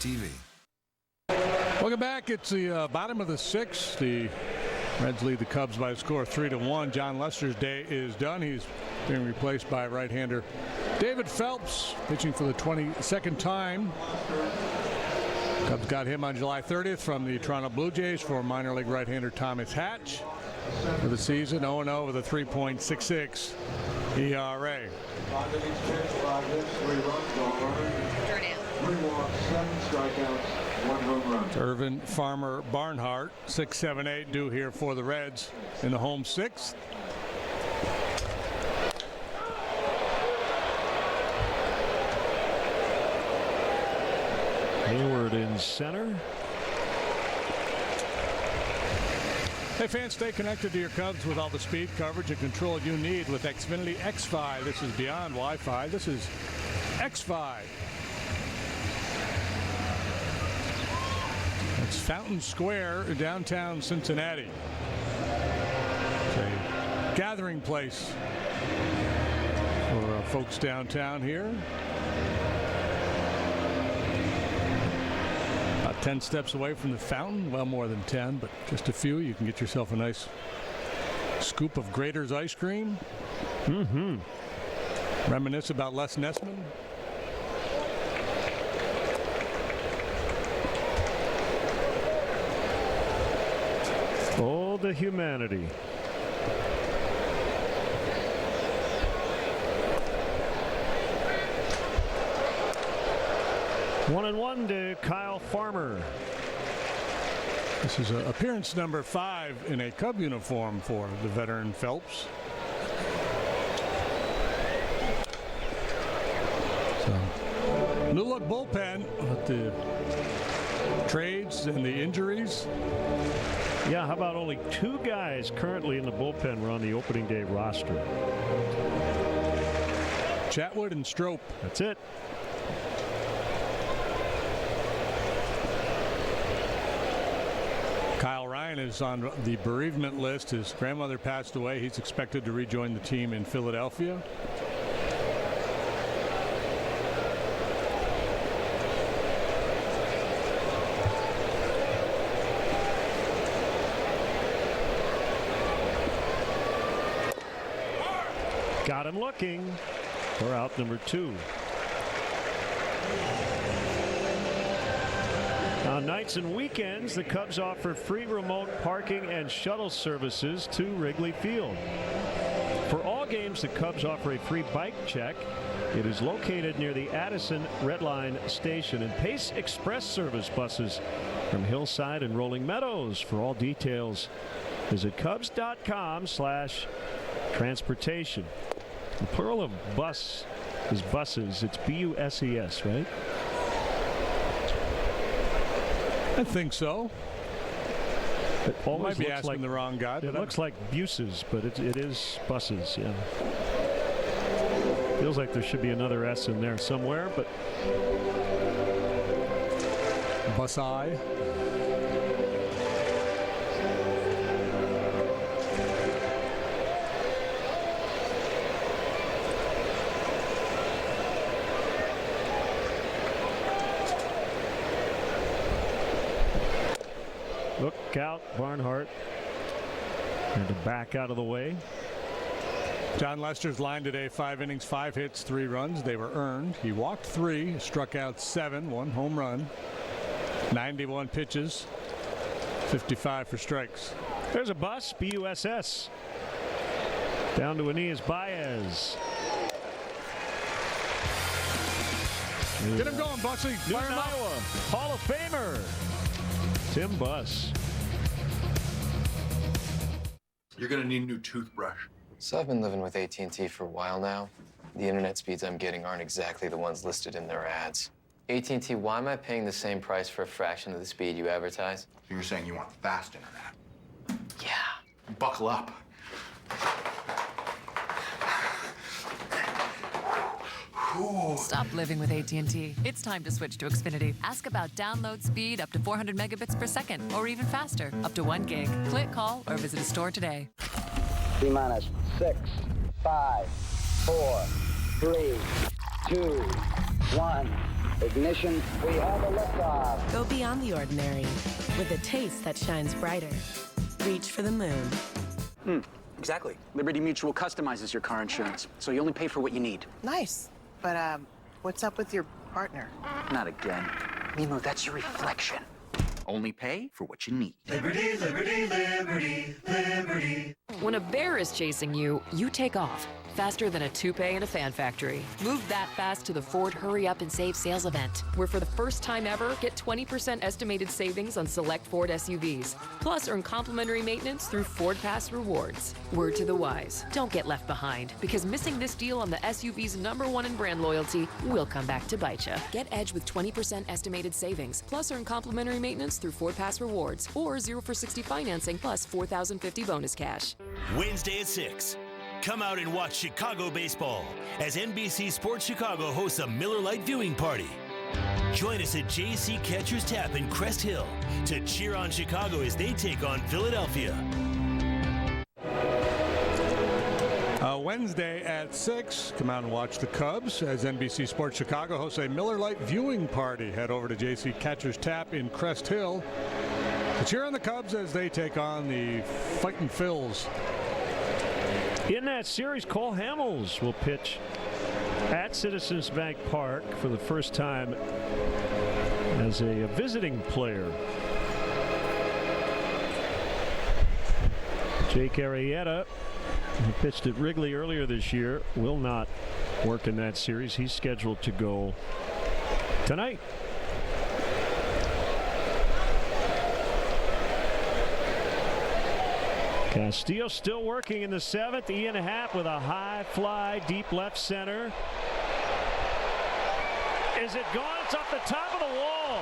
TV. Welcome back. It's the bottom of the sixth. The Reds lead the Cubs by a score of 3-1. John Lester's day is done. He's being replaced by right-hander David Phelps, pitching for the 22nd time. Cubs got him on July 30th from the Toronto Blue Jays for minor league right-hander Thomas Hatch. For the season, 0-0 with a 3.66 ERA. Irvin Farmer Barnhart, 6, 7, 8 due here for the Reds in the home sixth. Hayward in center. Hey fans, stay connected to your Cubs with all the speed, coverage, and control you need with Xfinity X5. This is beyond Wi-Fi. This is X5. It's Fountain Square, downtown Cincinnati. It's a gathering place for folks downtown here. About 10 steps away from the fountain. Well, more than 10, but just a few. You can get yourself a nice scoop of Grater's ice cream. Reminisce about Les Nessman. Oh, the humanity. One and one to Kyle Farmer. This is appearance number 5 in a Cub uniform for the veteran Phelps. So, new look bullpen with the trades and the injuries. Yeah, how about only 2 guys currently in the bullpen were on the opening day roster? Chatwood and Strope. That's it. Kyle Ryan is on the bereavement list. His grandmother passed away. He's expected to rejoin the team in Philadelphia. Got him looking. We're out number 2. On nights and weekends, the Cubs offer free remote parking and shuttle services to Wrigley Field. For all games, the Cubs offer a free bike check. It is located near the Addison Red Line station, and Pace Express service buses from Hillside and Rolling Meadows. For all details, visit Cubs.com/transportation. The plural of bus is buses. It's B-U-S-E-S, right? I think so. It always might be looks asking like the wrong guy. It looks like buses, but it is buses, yeah. Feels like there should be another S in there somewhere, but Bus-I. look out, Barnhart. And to back out of the way. John Lester's line today, 5 innings, 5 hits, 3 runs. They were earned. He walked 3, struck out 7, 1 home run, 91 pitches, 55 for strikes. There's a bus, B-U-S-S. Down to Aeneas Baez. Get him going, Bussy. Newton, Iowa, Hall of Famer, Tim Buss. You're gonna need a new toothbrush. So I've been living with AT&T for a while now. The internet speeds I'm getting aren't exactly the ones listed in their ads. AT&T, why am I paying the same price for a fraction of the speed you advertise? So you're saying you want fast internet? Yeah. Buckle up. Stop living with AT&T. It's time to switch to Xfinity. Ask about download speed up to 400 megabits per second, or even faster, up to 1 gig. Click, call, or visit a store today. T-minus 6, 5, 4, 3, 2, 1, Ignition. We have a liftoff. Go beyond the ordinary with a taste that shines brighter. Reach for the moon. Exactly. Liberty Mutual customizes your car insurance, so you only pay for what you need. Nice. But, what's up with your partner? Not again. Mimo, that's your reflection. Only pay for what you need. Liberty, liberty, liberty, liberty. When a bear is chasing you, you take off. Faster than a toupee in a fan factory. Move that fast to the Ford Hurry Up and Save sales event, where for the first time ever, get 20% estimated savings on select Ford SUVs. Plus, earn complimentary maintenance through Ford Pass Rewards. Word to the wise, don't get left behind, because missing this deal on the SUV's #1 in brand loyalty will come back to bite you. Get Edge with 20% estimated savings, plus earn complimentary maintenance through Ford Pass Rewards, or 0 for 60 financing, plus $4,050 bonus cash. Wednesday at 6. Come out and watch Chicago baseball as NBC Sports Chicago hosts a Miller Lite viewing party. Join us at JC Catcher's Tap in Crest Hill to cheer on Chicago as they take on Philadelphia. Wednesday at 6, come out and watch the Cubs as NBC Sports Chicago hosts a Miller Lite viewing party. Head over to JC Catcher's Tap in Crest Hill to cheer on the Cubs as they take on the Fightin' Phils. In that series, Cole Hamels will pitch at Citizens Bank Park for the first time as a visiting player. Jake Arrieta, who pitched at Wrigley earlier this year, will not work in that series. He's scheduled to go tonight. Castillo still working in the 7th. Ian Happ with a high fly deep left center. Is it gone? It's off the top of the wall.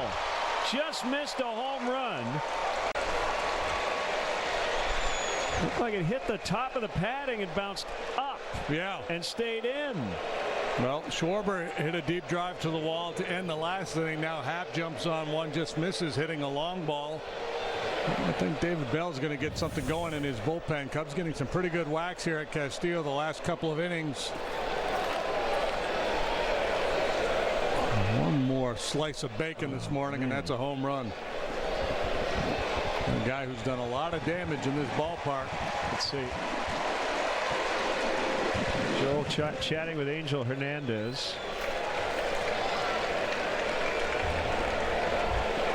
Just missed a home run. Looked like it hit the top of the padding and bounced up. Yeah. And stayed in. Well, Schwarber hit a deep drive to the wall to end the last inning. Now Happ jumps on one, just misses, hitting a long ball. I think David Bell's going to get something going in his bullpen. Cubs getting some pretty good whacks here at Castillo the last couple of innings. One more slice of bacon this morning, and that's a home run. A guy who's done a lot of damage in this ballpark. Let's see. Joel chatting with Angel Hernandez.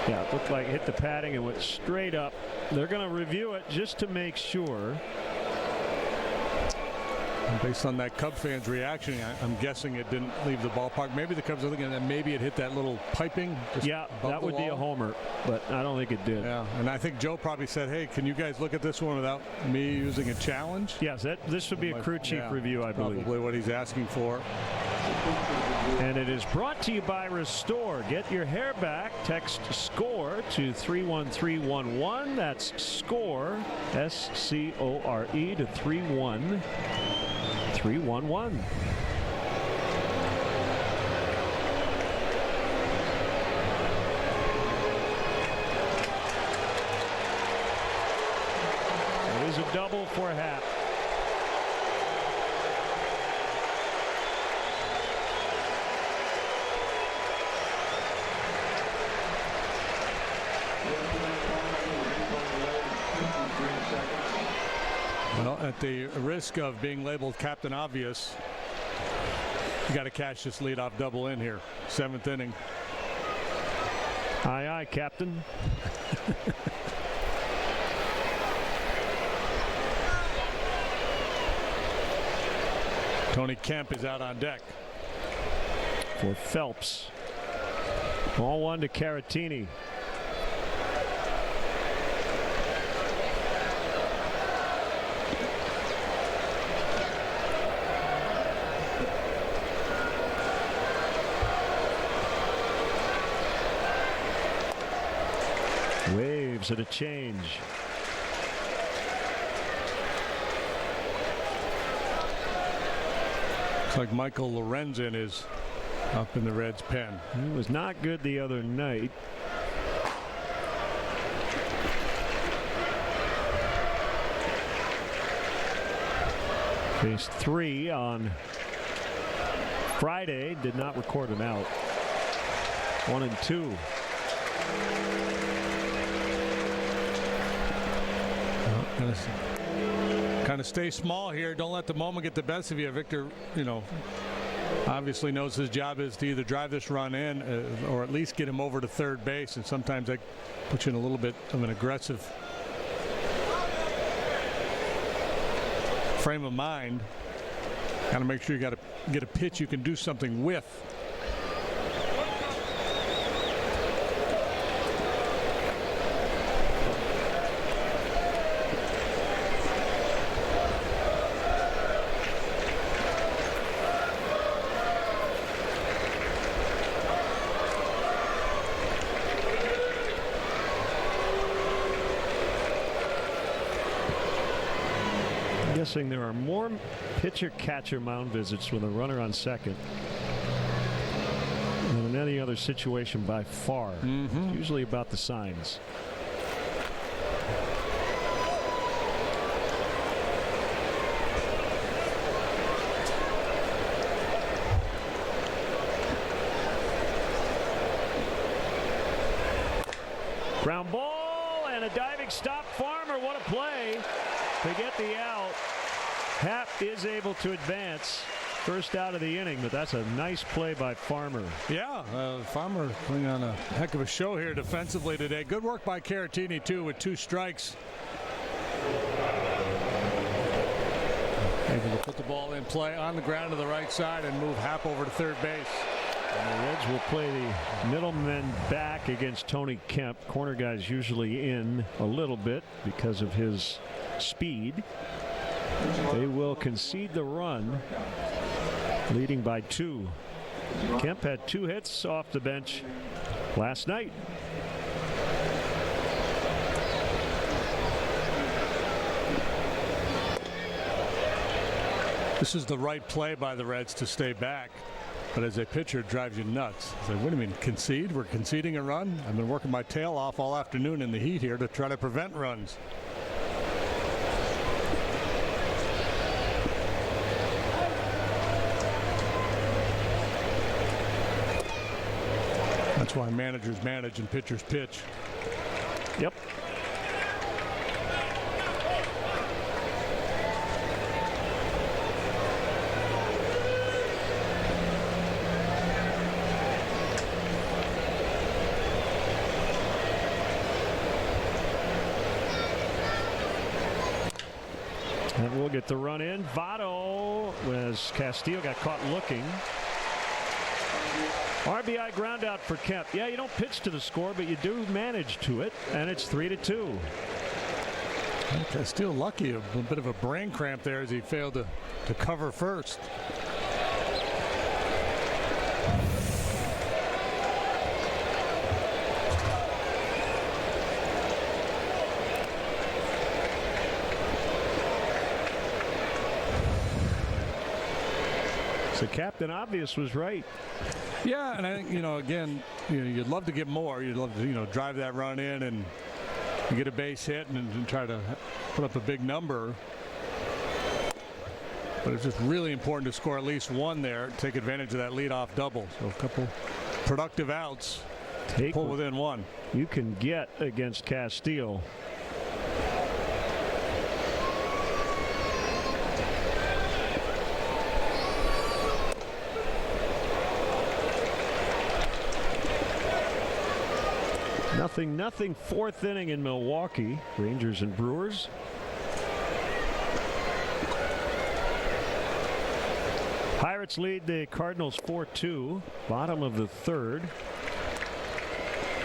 Yeah, it looked like it hit the padding and went straight up. They're going to review it just to make sure. And based on that Cub fans' reaction, I'm guessing it didn't leave the ballpark. Maybe the Cubs are thinking that maybe it hit that little piping. Yeah, that would be a homer, but I don't think it did. Yeah, and I think Joe probably said, hey, can you guys look at this one without me using a challenge? Yes, this would be a crew chief review, I believe. Probably what he's asking for. And it is brought to you by Restore. Get your hair back. Text SCORE to 31311. That's SCORE, S-C-O-R-E, to 31311. It is a double for Happ. Well, at the risk of being labeled Captain Obvious, you got to cash this leadoff double in here. 7th inning. Aye, aye, Captain. Tony Kemp is out on deck. For Phelps. Ball one to Caratini. Waves at a change. Looks like Michael Lorenzen is up in the Reds' pen. He was not good the other night. Faced 3 on Friday, did not record an out. 1-2. Kind of stay small here. Don't let the moment get the best of you. Victor, obviously knows his job is to either drive this run in or at least get him over to third base, and sometimes that puts you in a little bit of an aggressive frame of mind. Got to make sure you got to get a pitch you can do something with. Guessing there are more pitcher-catcher mound visits with a runner on second than in any other situation by far. It's usually about the signs. Ground ball and a diving stop. Farmer, what a play to get the out. Happ is able to advance. First out of the inning, but that's a nice play by Farmer. Yeah, Farmer putting on a heck of a show here defensively today. Good work by Caratini, too, with 2 strikes. Able to put the ball in play on the ground to the right side and move Happ over to third base. And the Reds will play the middlemen back against Tony Kemp. Corner guy's usually in a little bit because of his speed. They will concede the run, leading by 2. Kemp had 2 hits off the bench last night. This is the right play by the Reds to stay back. But as a pitcher, it drives you nuts. It's like, what do you mean, concede? We're conceding a run? I've been working my tail off all afternoon in the heat here to try to prevent runs. That's why managers manage and pitchers pitch. Yep. And we'll get the run in. Votto, as Castillo got caught looking. RBI ground out for Kemp. Yeah, you don't pitch to the score, but you do manage to it, and it's 3-2. Castillo lucky, a bit of a brain cramp there as he failed to cover first. So Captain Obvious was right. Yeah, and I think, again, you'd love to get more. You'd love to, drive that run in and get a base hit and try to put up a big number. But it's just really important to score at least 1 there, take advantage of that leadoff double. So a couple productive outs, pull within 1. You can get against Castillo. Nothing, 4th inning in Milwaukee. Rangers and Brewers. Pirates lead the Cardinals 4-2. Bottom of the 3rd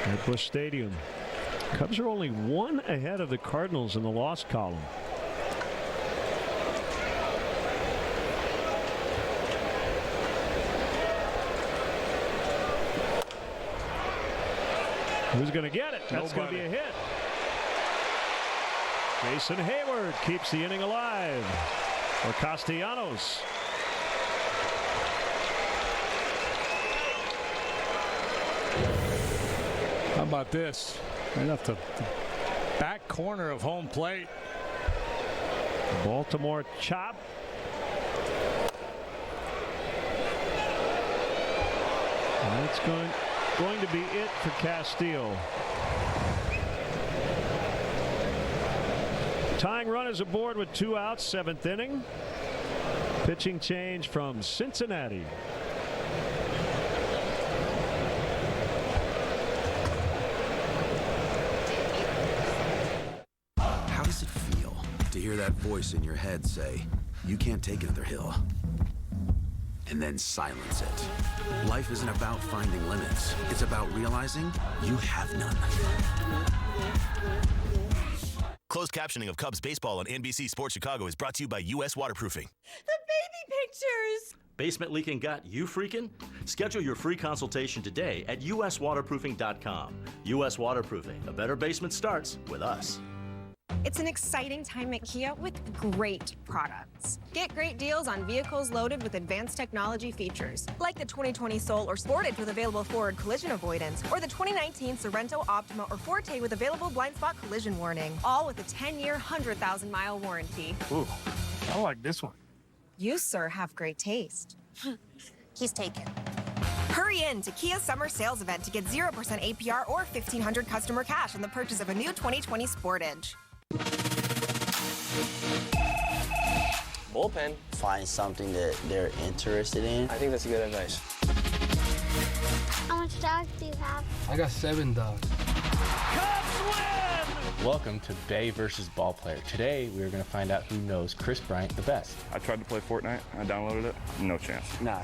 at Busch Stadium. Cubs are only 1 ahead of the Cardinals in the loss column. Who's going to get it? That's going to be a hit. Jason Hayward keeps the inning alive. Or Castellanos. How about this? Right off the back corner of home plate. Baltimore chop. And that's going going to be it for Castillo. Tying run is aboard with 2 outs, 7th inning. Pitching change from Cincinnati. How does it feel to hear that voice in your head say, "You can't take another hill," and then silence it? Life isn't about finding limits. It's about realizing you have none. Closed captioning of Cubs baseball on NBC Sports Chicago is brought to you by U.S. Waterproofing. The baby pictures! Basement leaking got you freaking? Schedule your free consultation today at uswaterproofing.com. U.S. Waterproofing. A better basement starts with us. It's an exciting time at Kia with great products. Get great deals on vehicles loaded with advanced technology features, like the 2020 Soul or Sportage with available forward collision avoidance, or the 2019 Sorrento Optima or Forte with available blind spot collision warning, all with a 10-year, 100,000-mile warranty. Ooh, I like this one. You, sir, have great taste. He's taken. Hurry in to Kia's summer sales event to get 0% APR or $1,500 customer cash on the purchase of a new 2020 Sportage. Bullpen. Find something that they're interested in. I think that's good advice. How much dogs do you have? I got 7 dogs. Cubs win! Welcome to Bay versus Ballplayer. Today, we are going to find out who knows Chris Bryant the best. I tried to play Fortnite. I downloaded it. No chance. Nah.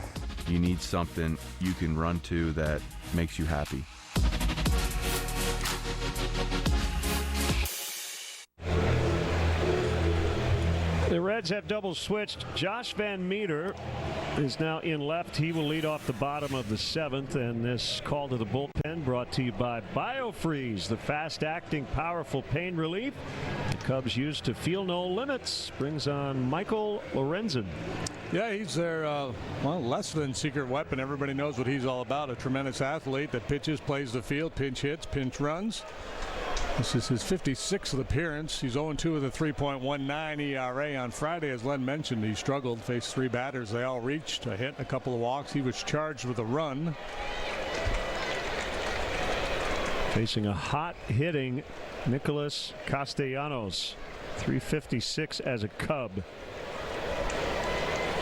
You need something you can run to that makes you happy. The Reds have double switched. Josh Van Meter is now in left. He will lead off the bottom of the 7th. And this call to the bullpen brought to you by BioFreeze, the fast-acting, powerful pain relief the Cubs use to feel no limits. Brings on Michael Lorenzen. Yeah, he's their, less than secret weapon. Everybody knows what he's all about. A tremendous athlete that pitches, plays the field, pinch hits, pinch runs. This is his 56th appearance. He's 0-2 with a 3.19 ERA on Friday. As Len mentioned, he struggled, faced 3 batters. They all reached a hit, a couple of walks. He was charged with a run. Facing a hot-hitting Nicholas Castellanos, 356 as a Cub.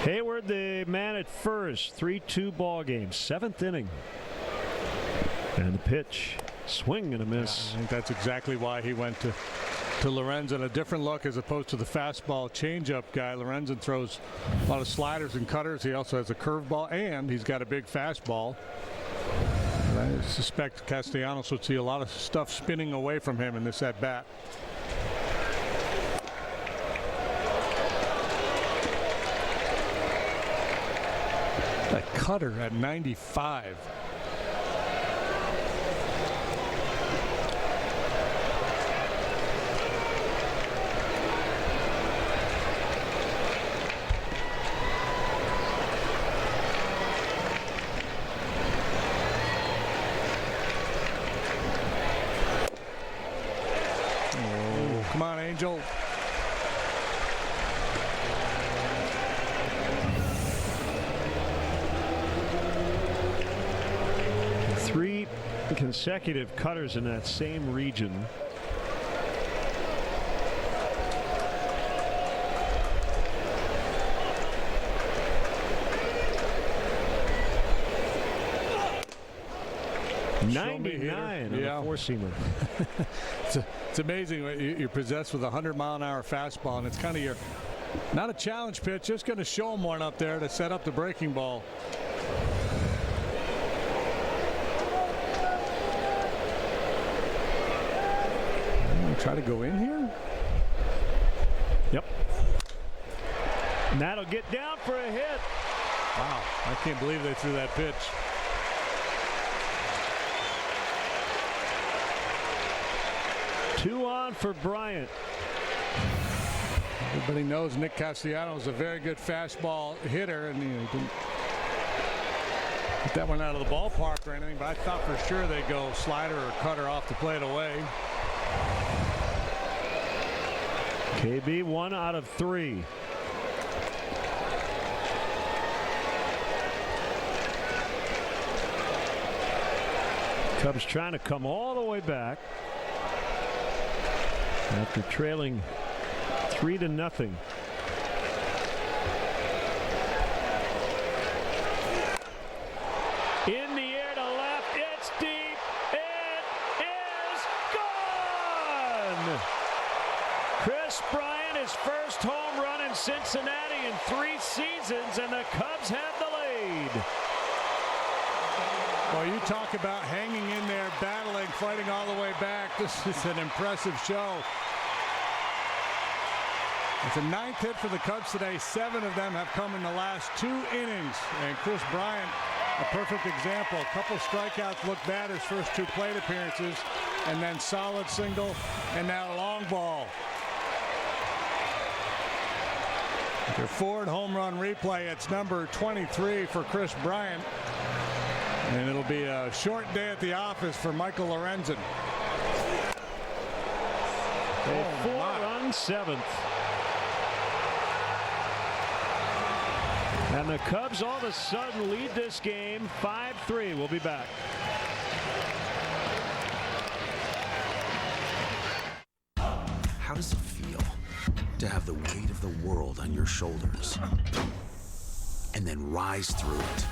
Hayward, the man at first, 3-2 ball game, 7th inning. And the pitch. Swing and a miss. Yeah, I think that's exactly why he went to Lorenzen. A different look as opposed to the fastball changeup guy. Lorenzen throws a lot of sliders and cutters. He also has a curveball, and he's got a big fastball. And I suspect Castellanos would see a lot of stuff spinning away from him in this at-bat. That cutter at 95. Come on, Angel. Three consecutive cutters in that same region. '99 on a four-seamer. It's amazing. You're possessed with a 100-mile-an-hour fastball, and it's kind of not a challenge pitch, just going to show him one up there to set up the breaking ball. Try to go in here. Yep. And that'll get down for a hit. Wow, I can't believe they threw that pitch. Two on for Bryant. Everybody knows Nick Castellanos is a very good fastball hitter, and he didn't get that one out of the ballpark or anything, but I thought for sure they'd go slider or cutter off the plate away. KB 1 out of 3. Cubs trying to come all the way back after trailing 3-0. In the air to left, it's deep, it is gone! Chris Bryant, his first home run in Cincinnati in 3 seasons, and the Cubs have the lead. Well, you talk about hanging in there, battling, fighting all the way back. This is an impressive show. It's a 9th hit for the Cubs today. 7 of them have come in the last 2 innings. And Chris Bryant, a perfect example. A couple strikeouts look bad his first 2 plate appearances, and then solid single, and now long ball. Your Ford home run replay, it's number 23 for Chris Bryant. And it'll be a short day at the office for Michael Lorenzen. A 4-run 7th. And the Cubs all of a sudden lead this game 5-3. We'll be back. How does it feel to have the weight of the world on your shoulders and then rise through it?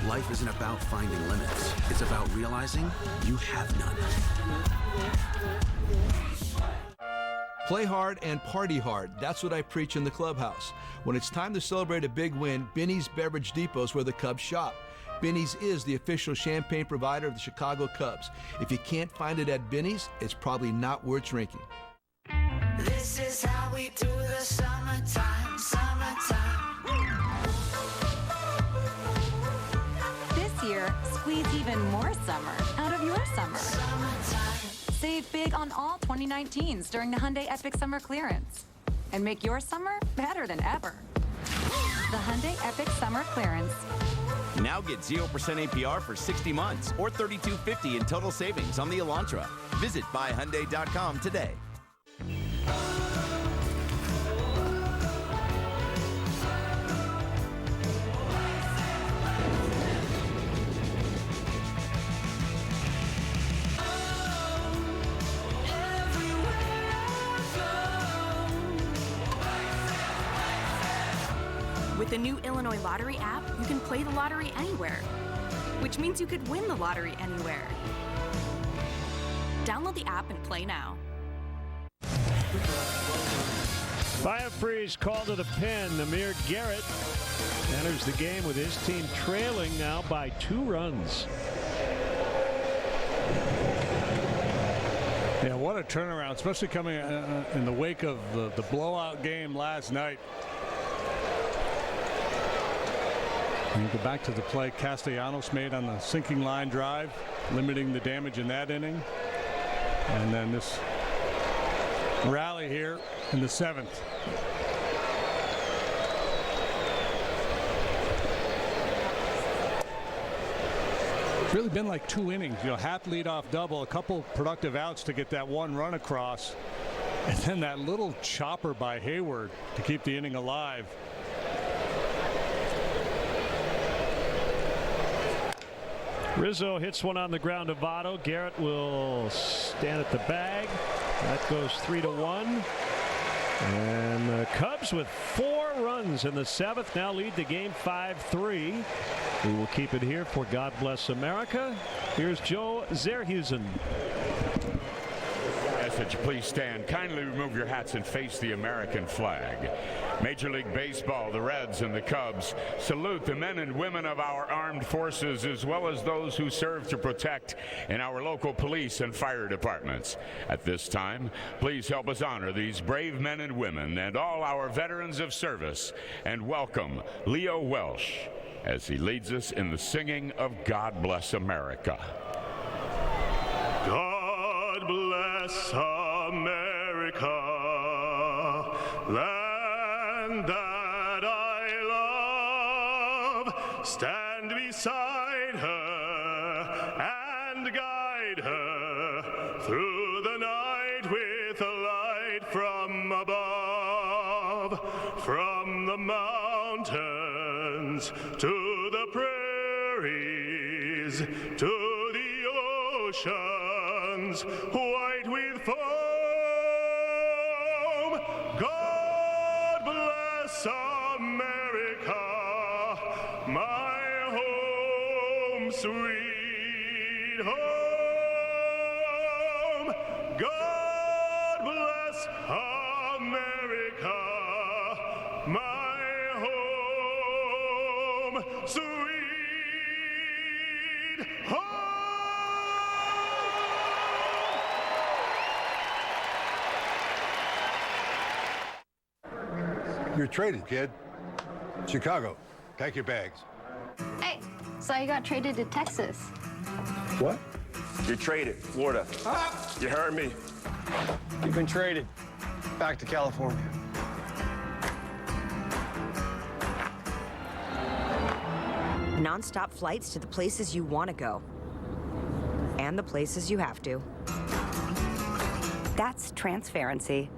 Life isn't about finding limits. It's about realizing you have none. Play hard and party hard. That's what I preach in the clubhouse. When it's time to celebrate a big win, Binny's Beverage Depot is where the Cubs shop. Binny's is the official champagne provider of the Chicago Cubs. If you can't find it at Binny's, it's probably not worth drinking. This is how we do the summertime, summertime. This year, squeeze even more summer out of your summer. Save big on all 2019s during the Hyundai Epic Summer Clearance. And make your summer better than ever. The Hyundai Epic Summer Clearance. Now get 0% APR for 60 months or $32.50 in total savings on the Elantra. Visit buyhyundai.com today. With the new Illinois Lottery app, you can play the lottery anywhere, which means you could win the lottery anywhere. Download the app and play now. Biafreeze called to the pen. Amir Garrett enters the game with his team trailing now by 2 runs. Yeah, what a turnaround, especially coming in the wake of the blowout game last night. And you go back to the play Castellanos made on the sinking line drive, limiting the damage in that inning. And then this rally here in the 7th. It's really been like 2 innings. You know, half leadoff double, a couple productive outs to get that 1 run across, and then that little chopper by Hayward to keep the inning alive. Rizzo hits one on the ground to Votto. Garrett will stand at the bag. That goes 3-1. And the Cubs with 4 runs in the 7th now lead the game 5-3. We will keep it here for God Bless America. Here's Joe Zerhusen. Would you please stand? Kindly remove your hats and face the American flag. Major League Baseball, the Reds and the Cubs salute the men and women of our armed forces, as well as those who serve to protect in our local police and fire departments. At this time, please help us honor these brave men and women and all our veterans of service, and welcome Leo Welsh as he leads us in the singing of God Bless America. God bless America, land that I love. Stand beside her and guide her through the night with a light from above. From the mountains to the prairies, to the oceans white with foam. God bless America, my home, sweet home. God bless America, my home, sweet home. You're traded, kid. Chicago, pack your bags. Hey, so you got traded to Texas. What? You're traded, Florida. You heard me. You've been traded. Back to California. Non-stop flights to the places you want to go. And the places you have to. That's transparency.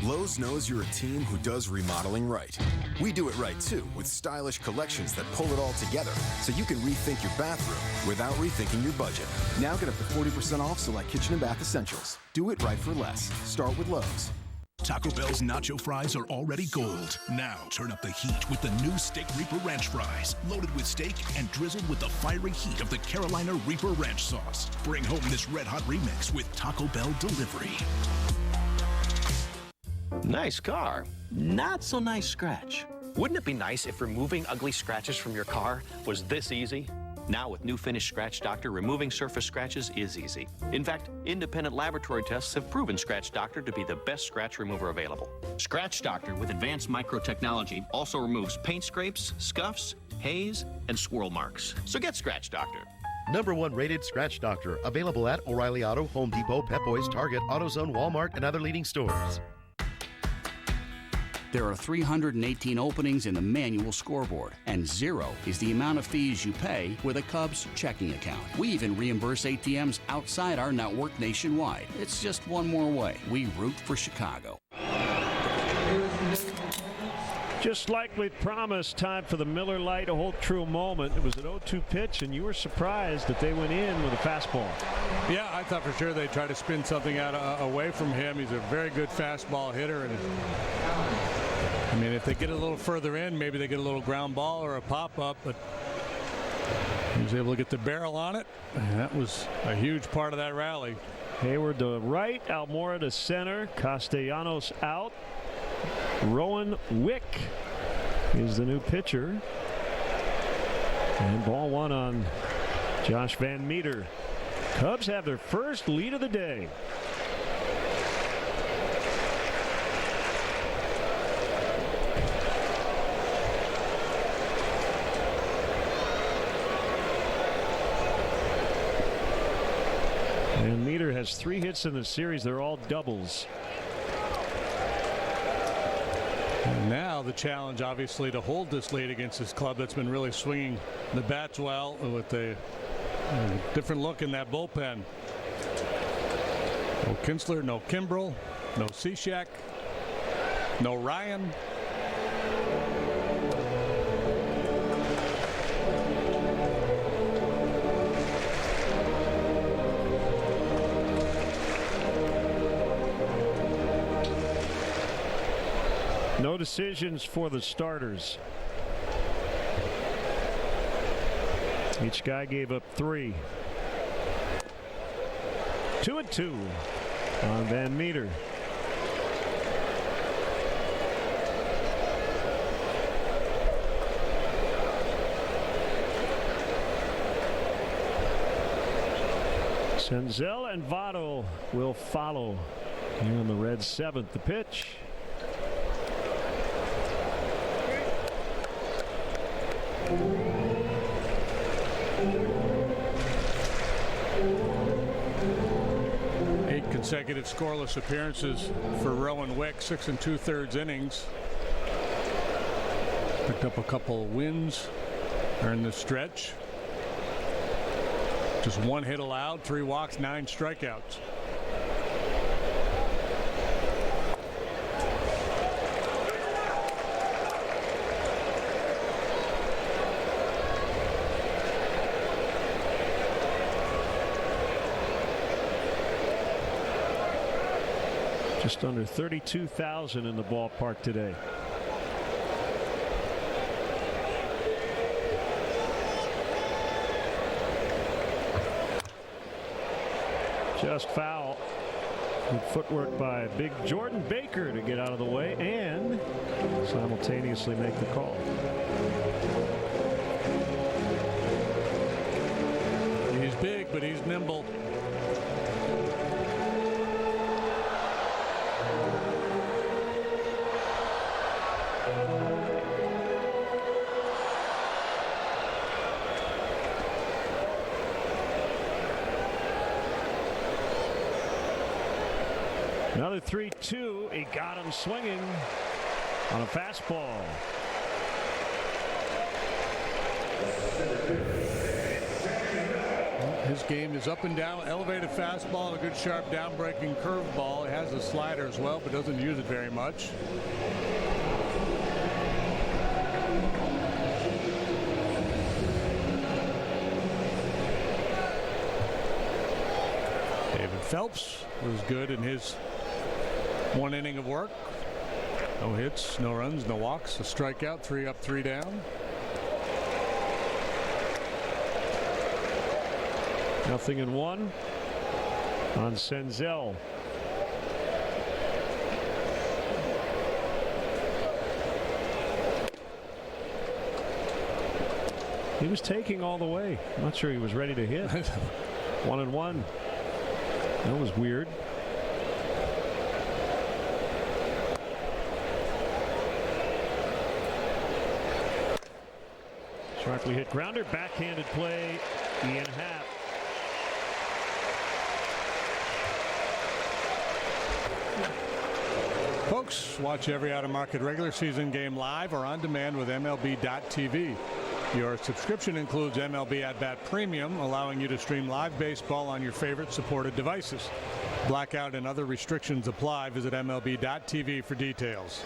Lowe's knows you're a team who does remodeling right. We do it right, too, with stylish collections that pull it all together so you can rethink your bathroom without rethinking your budget. Now get up to 40% off select kitchen and bath essentials. Do it right for less. Start with Lowe's. Taco Bell's nacho fries are already gold. Now turn up the heat with the new Steak Reaper Ranch fries, loaded with steak and drizzled with the fiery heat of the Carolina Reaper Ranch sauce. Bring home this red-hot remix with Taco Bell delivery. Nice car. Not so nice scratch. Wouldn't it be nice if removing ugly scratches from your car was this easy? Now with new Finish Scratch Doctor, removing surface scratches is easy. In fact, independent laboratory tests have proven Scratch Doctor to be the best scratch remover available. Scratch Doctor with advanced microtechnology also removes paint scrapes, scuffs, haze, and swirl marks. So get Scratch Doctor. #1 rated Scratch Doctor, available at O'Reilly Auto, Home Depot, Pep Boys, Target, AutoZone, Walmart, and other leading stores. There are 318 openings in the manual scoreboard, and 0 is the amount of fees you pay with a Cubs checking account. We even reimburse ATMs outside our network nationwide. It's just one more way. We root for Chicago. Just like we promised, time for the Miller Lite Hold True moment. It was an 0-2 pitch, and you were surprised that they went in with a fastball. Yeah, I thought for sure they'd try to spin something out away from him. He's a very good fastball hitter, and I mean, if they get a little further in, maybe they get a little ground ball or a pop-up, but he was able to get the barrel on it, and that was a huge part of that rally. Hayward to right, Almora to center, Castellanos out. Rowan Wick is the new pitcher. And ball one on Josh Van Meter. Cubs have their first lead of the day. And Meter has 3 hits in the series. They're all doubles. And now the challenge, obviously, to hold this lead against this club that's been really swinging the bats well with a different look in that bullpen. No Kinsler, no Kimbrel, no Cishek, no Ryan. No decisions for the starters. Each guy gave up 3. 2-2 on Van Meter. Senzel and Votto will follow here in the Reds' 7th. The pitch. Consecutive scoreless appearances for Rowan Wick, 6 2/3 innings. Picked up a couple of wins during the stretch. Just 1 hit allowed, 3 walks, 9 strikeouts. Just under 32,000 in the ballpark today. Just foul. Good footwork by big Jordan Baker to get out of the way and simultaneously make the call. He's big, but he's nimble. Another 3-2. He got him swinging on a fastball. His game is up and down, elevated fastball, and a good sharp down-breaking curveball. He has a slider as well, but doesn't use it very much. David Phelps was good in his one inning of work. No hits, no runs, no walks, a strikeout, 3 up, 3 down. Nothing in 1 on Senzel. He was taking all the way. I'm not sure he was ready to hit. 1-1. That was weird. Sharply hit grounder, backhanded play, Ian Happ. Folks, watch every out-of-market regular season game live or on demand with MLB.tv. Your subscription includes MLB At-Bat Premium, allowing you to stream live baseball on your favorite supported devices. Blackout and other restrictions apply. Visit MLB.tv for details.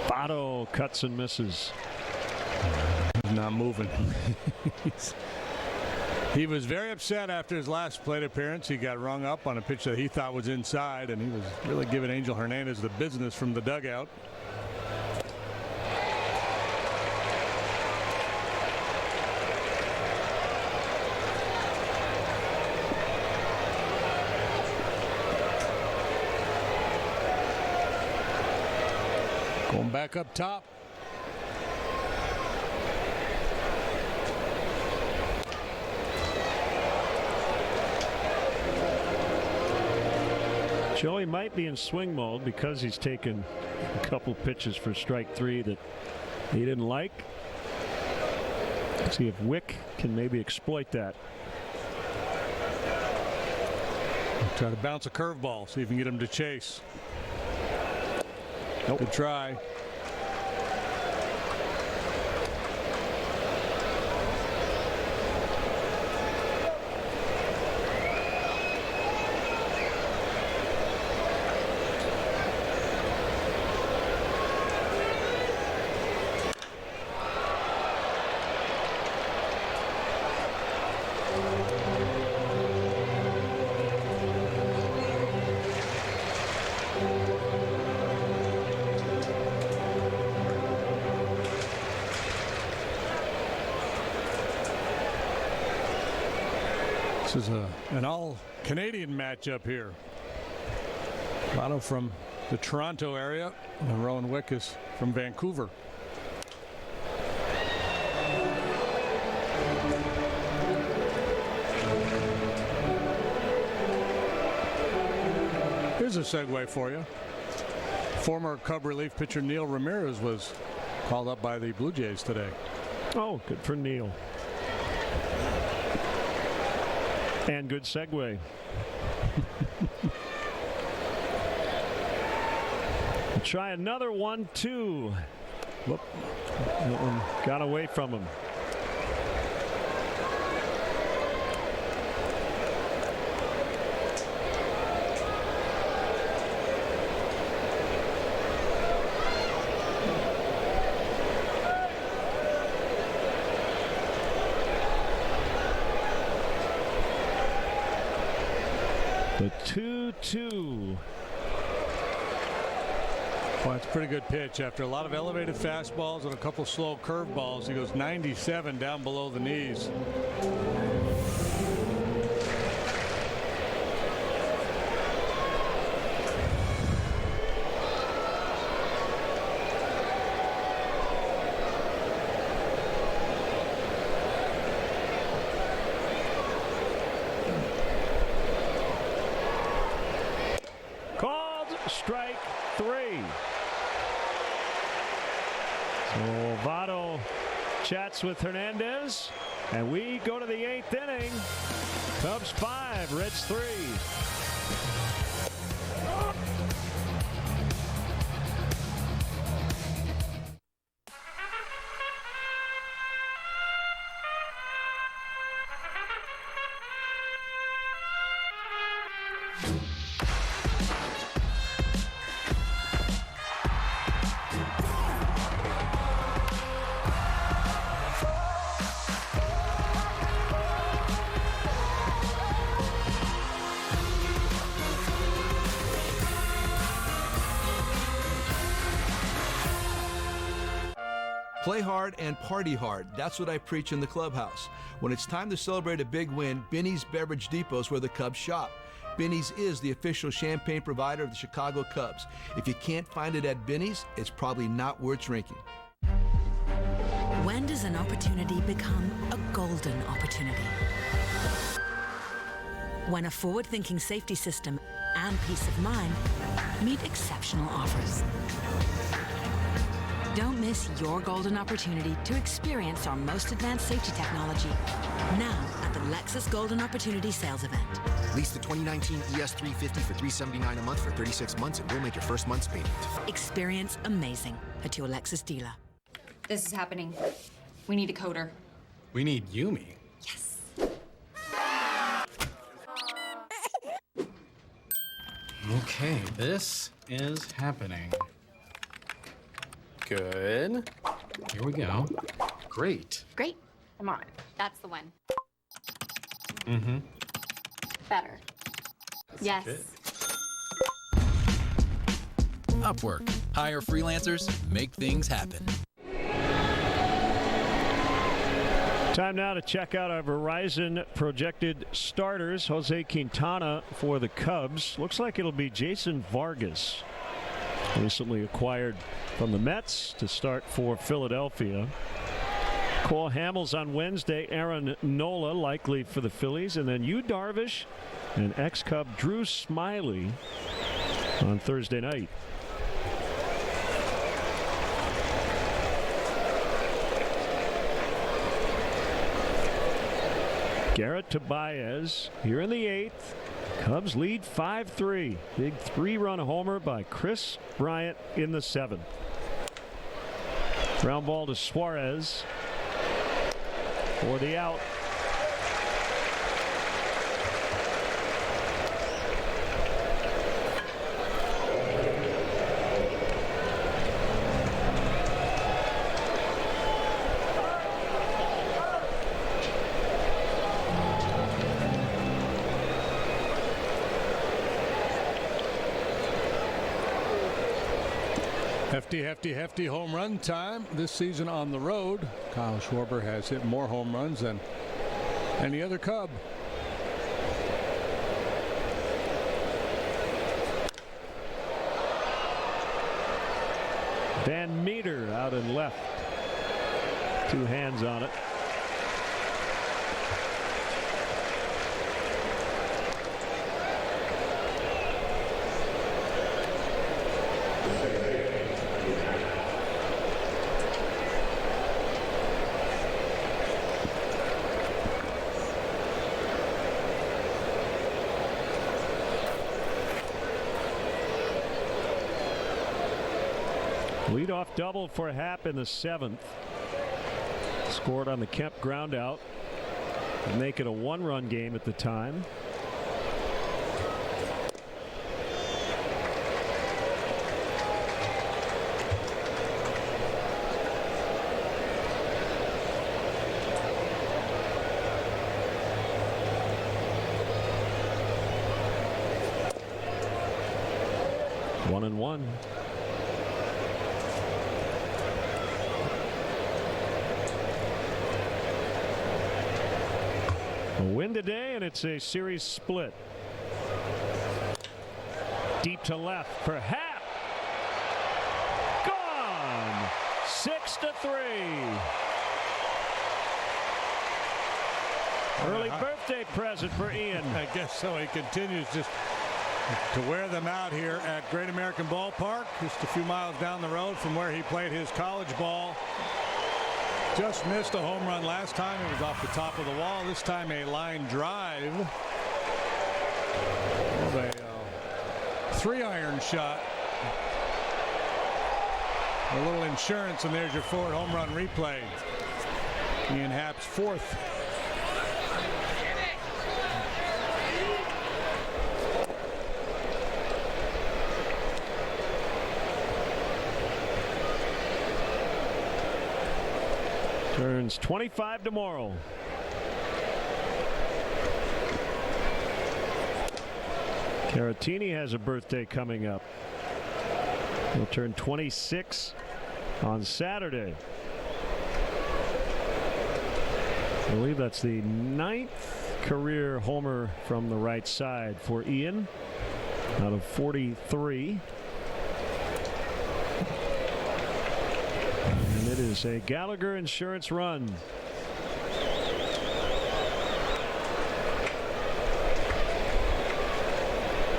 Votto cuts and misses. Not moving. He was very upset after his last plate appearance. He got rung up on a pitch that he thought was inside, and he was really giving Angel Hernandez the business from the dugout. Going back up top. Joey might be in swing mode because he's taken a couple pitches for strike 3 that he didn't like. Let's see if Wick can maybe exploit that. Try to bounce a curveball, see if you can get him to chase. Nope. Good try. This is an all-Canadian matchup here. Votto from the Toronto area, and Rowan Wick is from Vancouver. Here's a segue for you. Former Cub relief pitcher Neil Ramirez was called up by the Blue Jays today. Oh, good for Neil. And good segue. Try another 1-2. Whoop. That one got away from him. The 2-2. Well, it's a pretty good pitch. After a lot of elevated fastballs and a couple slow curveballs, he goes 97 down below the knees. Called strike 3. So Votto chats with Hernandez, and we go to the 8th inning. Cubs 5, Reds 3. Play hard and party hard. That's what I preach in the clubhouse. When it's time to celebrate a big win, Binny's Beverage Depot is where the Cubs shop. Binny's is the official champagne provider of the Chicago Cubs. If you can't find it at Binny's, it's probably not worth drinking. When does an opportunity become a golden opportunity? When a forward-thinking safety system and peace of mind meet exceptional offers. Don't miss your golden opportunity to experience our most advanced safety technology now at the Lexus Golden Opportunity Sales Event. Lease the 2019 ES350 for $379 a month for 36 months and we'll make your first month's payment. Experience amazing at your Lexus dealer. This is happening. We need a coder. We need Yumi. Yes. Okay, this is happening. Good. Here we go. Great. Great. Come on. That's the one. Mm-hmm. Better. Yes. Good. Upwork. Hire freelancers, make things happen. Time now to check out our Verizon projected starters. Jose Quintana for the Cubs. Looks like it'll be Jason Vargas, recently acquired from the Mets, to start for Philadelphia. Cole Hamels on Wednesday. Aaron Nola likely for the Phillies. And then Yu Darvish and ex-Cub Drew Smyly on Thursday night. Garrett to Baez here in the 8th. Cubs lead 5-3. Big 3-run homer by Chris Bryant in the 7th. Ground ball to Suarez for the out. Hefty home run time this season on the road. Kyle Schwarber has hit more home runs than any other Cub. Van Meter out and left. 2 hands on it. Leadoff double for Happ in the 7th. Scored on the Kemp ground out to make it a 1-run game at the time. 1-1. A win today, and it's a series split. Deep to left for Happ. Gone. 6-3. Early birthday present for Ian. I guess so. He continues just to wear them out here at Great American Ballpark, just a few miles down the road from where he played his college ball. Just missed a home run last time. It was off the top of the wall. This time a line drive. A 3-iron shot. A little insurance, and there's your Ford home run replay. Ian Happ's fourth. Turns 25 tomorrow. Caratini has a birthday coming up. He'll turn 26 on Saturday. I believe that's the 9th career homer from the right side for Ian out of 43. And it is a Gallagher Insurance run.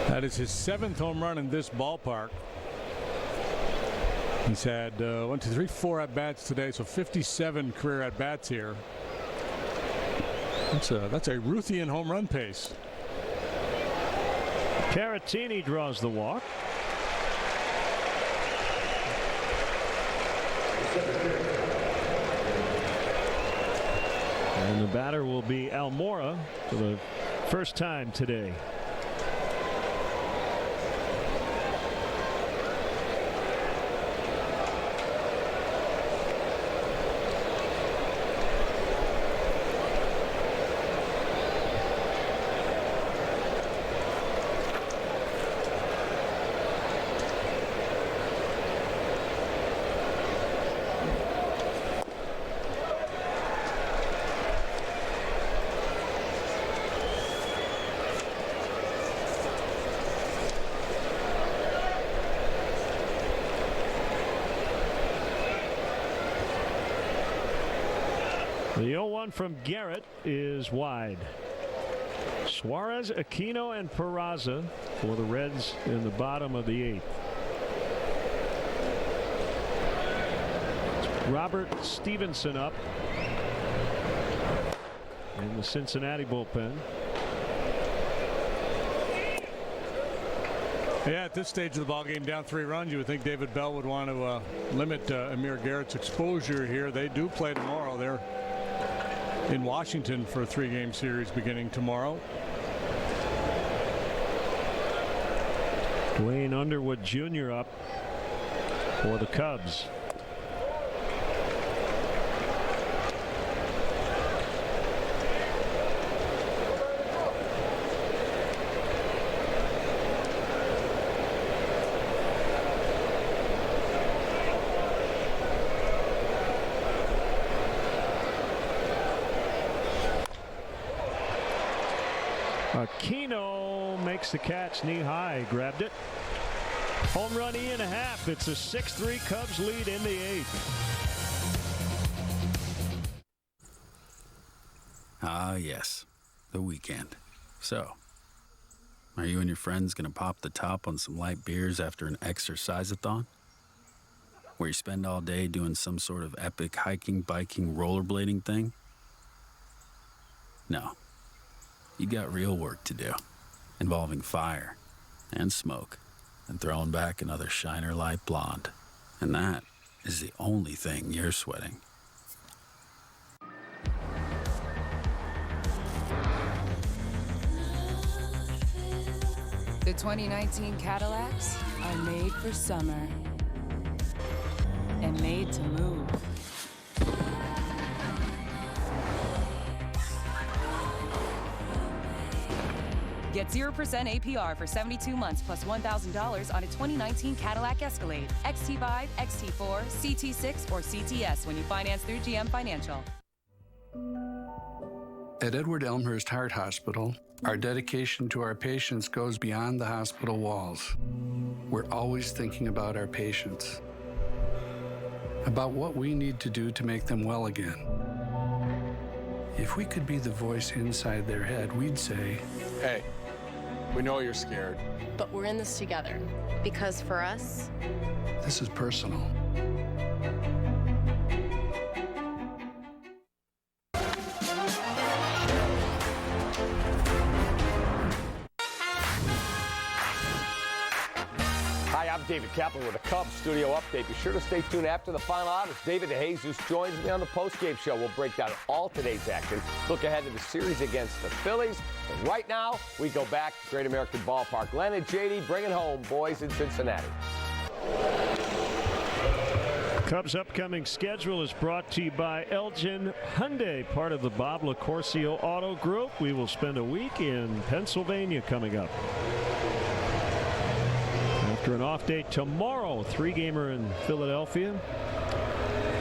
That is his 7th home run in this ballpark. He's had 1, 2, 3, 4 at-bats today, so 57 career at-bats here. That's a Ruthian home run pace. Caratini draws the walk. And the batter will be Almora for the first time today. The 0-1 from Garrett is wide. Suarez, Aquino, and Peraza for the Reds in the bottom of the 8th. Robert Stevenson up in the Cincinnati bullpen. Yeah, at this stage of the ballgame, down 3 runs, you would think David Bell would want to limit Amir Garrett's exposure here. They do play tomorrow. They're in Washington for a 3-game series beginning tomorrow. Dwayne Underwood Jr. up for the Cubs. Aquino makes the catch knee high, grabbed it. Home run Ian Happ. It's a 6-3 Cubs lead in the 8th. Ah, yes, the weekend. So, are you and your friends going to pop the top on some light beers after an exercise-a-thon? Where you spend all day doing some sort of epic hiking, biking, rollerblading thing? No. You got real work to do, involving fire and smoke and throwing back another Shiner Light Blonde. And that is the only thing you're sweating. The 2019 Cadillacs are made for summer and made to move. Get 0% APR for 72 months plus $1,000 on a 2019 Cadillac Escalade, XT5, XT4, CT6, or CTS when you finance through GM Financial. At Edward Elmhurst Heart Hospital, our dedication to our patients goes beyond the hospital walls. We're always thinking about our patients, about what we need to do to make them well again. If we could be the voice inside their head, we'd say, Hey, we know you're scared. But we're in this together. Because for us, this is personal. Hi, I'm David Kaplan with a Cubs studio update. Be sure to stay tuned after the final out as David DeJesus joins me on the postgame show. We'll break down all today's action, look ahead to the series against the Phillies. But right now, we go back to Great American Ballpark. Len and JD, bring it home, boys in Cincinnati. Cubs' upcoming schedule is brought to you by Elgin Hyundai, part of the Bob LaCourcio Auto Group. We will spend a week in Pennsylvania coming up. After an off day tomorrow, 3-gamer in Philadelphia,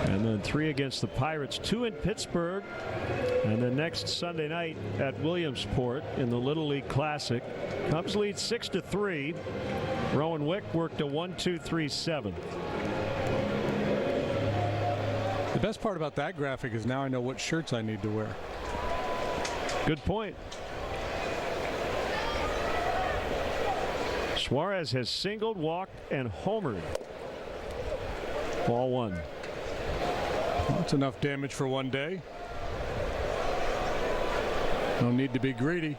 and then 3 against the Pirates, 2 in Pittsburgh, and then next Sunday night at Williamsport in the Little League Classic. Cubs lead 6-3. Rowan Wick worked a 1-2-3-7. The best part about that graphic is now I know what shirts I need to wear. Good point. Suarez has singled, walked, and homered. Ball 1. That's enough damage for one day. No need to be greedy.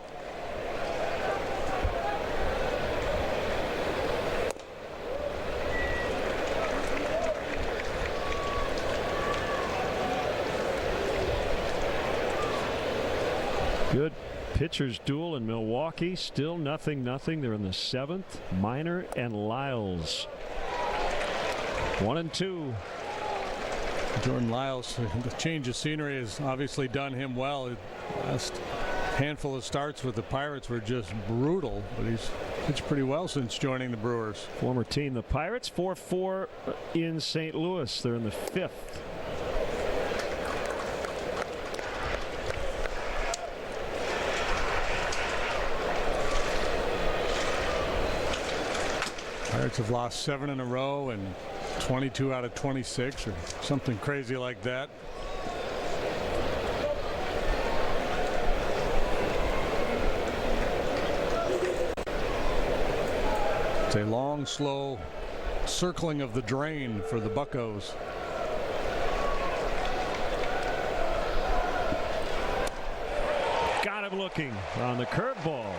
Good pitchers duel in Milwaukee. Still 0-0. They're in the 7th. Minor and Lyles. 1-2. Jordan Lyles, the change of scenery has obviously done him well. The last handful of starts with the Pirates were just brutal, but he's pitched pretty well since joining the Brewers. Former team, the Pirates, 4-4 in St. Louis. They're in the 5th. Pirates have lost 7 in a row and 22 out of 26 or something crazy like that. It's a long, slow circling of the drain for the Buccos. Got him looking on the curveball.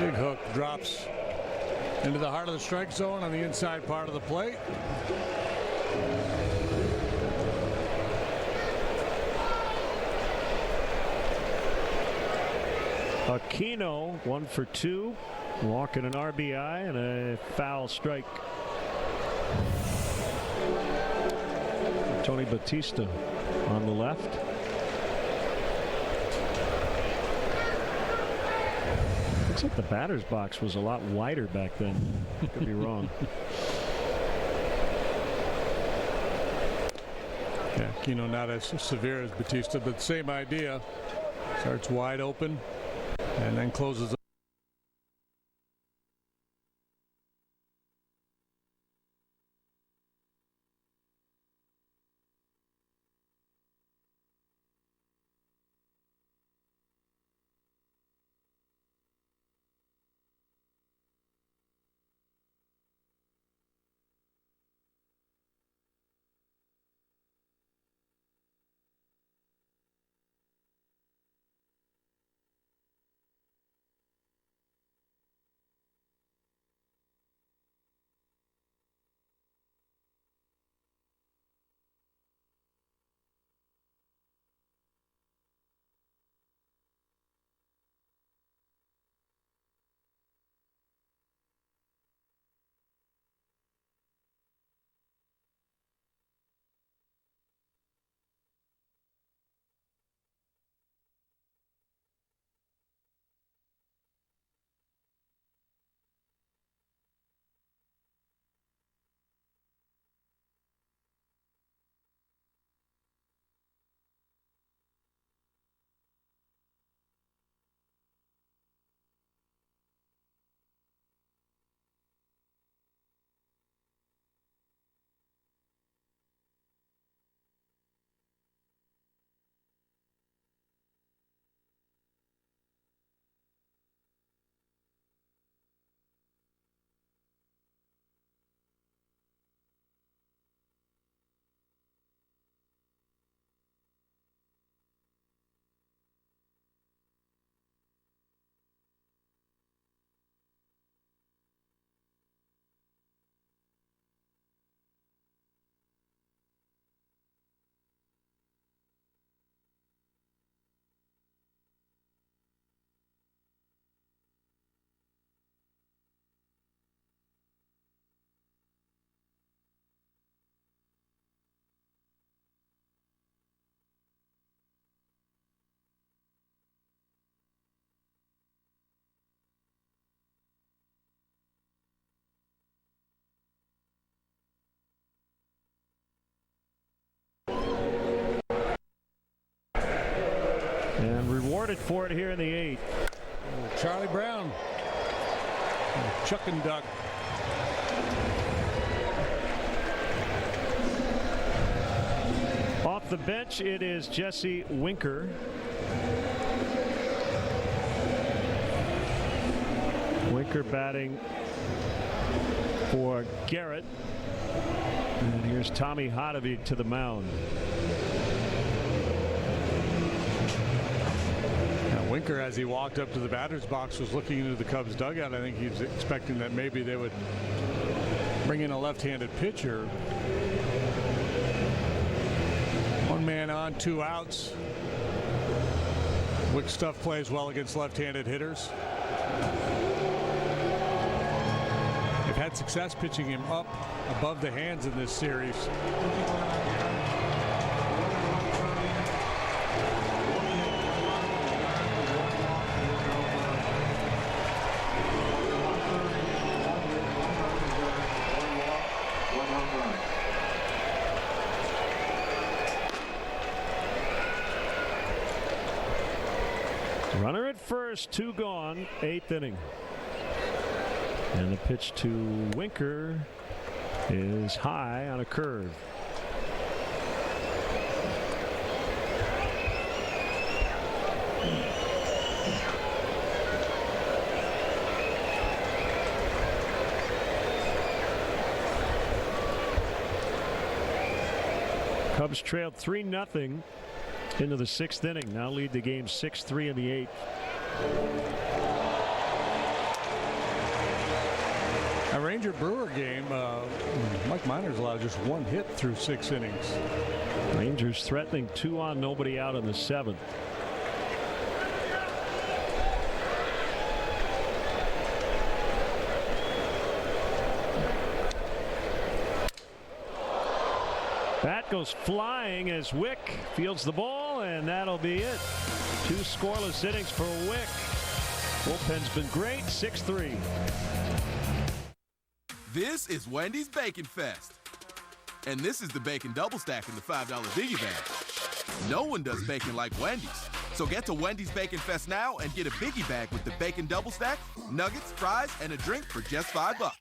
Big hook drops into the heart of the strike zone on the inside part of the plate. Aquino 1 for 2, walking an RBI and a foul strike. Tony Batista on the left. Looks like the batter's box was a lot wider back then. Could be wrong. Yeah, Aquino not as severe as Batista, but same idea. Starts wide open and then closes And rewarded for it here in the 8th. Charlie Brown. Chuck and duck. Off the bench, it is Jesse Winker. Winker batting for Garrett. And here's Tommy Hodevig to the mound. Winker, as he walked up to the batter's box, was looking into the Cubs dugout. I think he was expecting that maybe they would bring in a left-handed pitcher. One man on, 2 outs. Wick Stuff plays well against left-handed hitters. They've had success pitching him up above the hands in this series. Runner at first, 2 gone, 8th inning. And the pitch to Winker is high on a curve. Cubs trailed 3-0 into the 6th inning. Now lead the game 6-3 in the 8th. A Ranger Brewer game, Mike Minor's allowed just 1 hit through 6 innings. Rangers threatening 2 on, nobody out in the 7th. Bat goes flying as Wick fields the ball, and that'll be it. 2 scoreless innings for Wick. Bullpen's been great, 6-3. This is Wendy's Bacon Fest. And this is the bacon double stack in the $5 Biggie Bag. No one does bacon like Wendy's. So get to Wendy's Bacon Fest now and get a Biggie Bag with the bacon double stack, nuggets, fries, and a drink for just $5.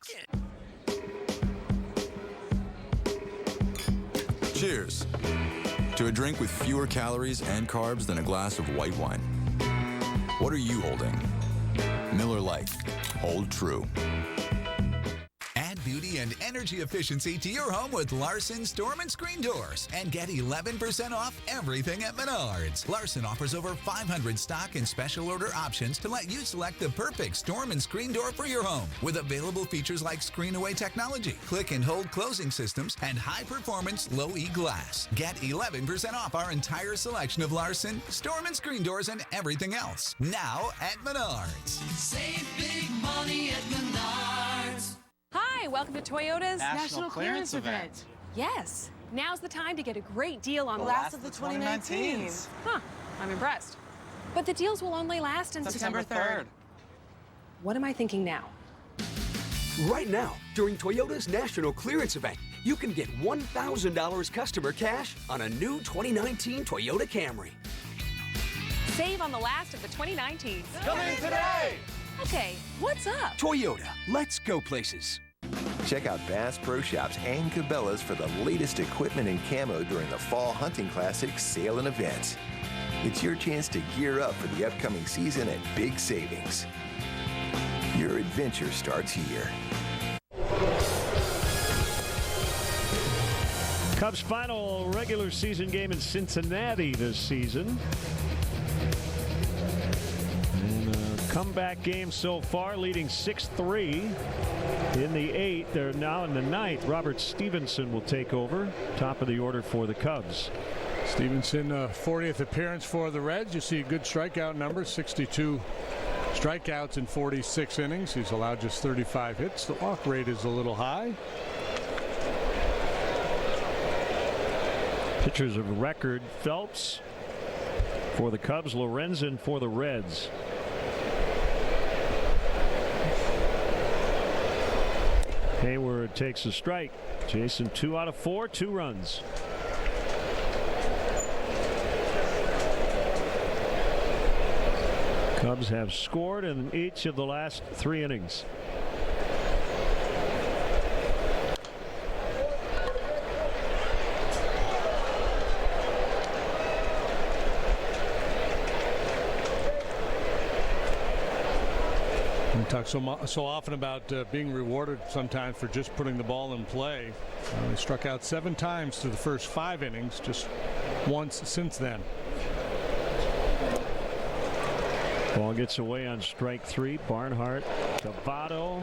Cheers to a drink with fewer calories and carbs than a glass of white wine. What are you holding? Miller Lite. Hold true. Add beauty and energy efficiency to your home with Larson Storm and Screen Doors and get 11% off everything at Menards. Larson offers over 500 stock and special order options to let you select the perfect storm and screen door for your home with available features like screen away technology, click and hold closing systems, and high performance low E glass. Get 11% off our entire selection of Larson Storm and Screen Doors and everything else now at Menards. Save big money at Menards. Hi, welcome to Toyota's National Clearance Event. Yes, now's the time to get a great deal on The last of the 2019s. Huh, I'm impressed. But the deals will only last until September 3rd. What am I thinking now? Right now, during Toyota's National Clearance Event, you can get $1,000 customer cash on a new 2019 Toyota Camry. Save on the last of the 2019s. Coming today! Okay, what's up? Toyota, let's go places. Check out Bass Pro Shops and Cabela's for the latest equipment and camo during the Fall Hunting Classic sale and events. It's your chance to gear up for the upcoming season at big savings. Your adventure starts here. Cubs' final regular season game in Cincinnati this season. And a comeback game so far, leading 6-3 in the 8th. They're now in the 9th. Robert Stevenson will take over, top of the order for the Cubs. Stevenson, 40th appearance for the Reds. You see a good strikeout number, 62 strikeouts in 46 innings. He's allowed just 35 hits. The walk rate is a little high. Pitchers of record: Phelps for the Cubs, Lorenzen for the Reds. Hayward takes a strike. Jason, 2 out of 4, 2 runs. Cubs have scored in each of the last 3 innings. We talk so often about being rewarded sometimes for just putting the ball in play. They struck out 7 times through the first 5 innings, just once since then. Ball gets away on strike 3. Barnhart, Cavato,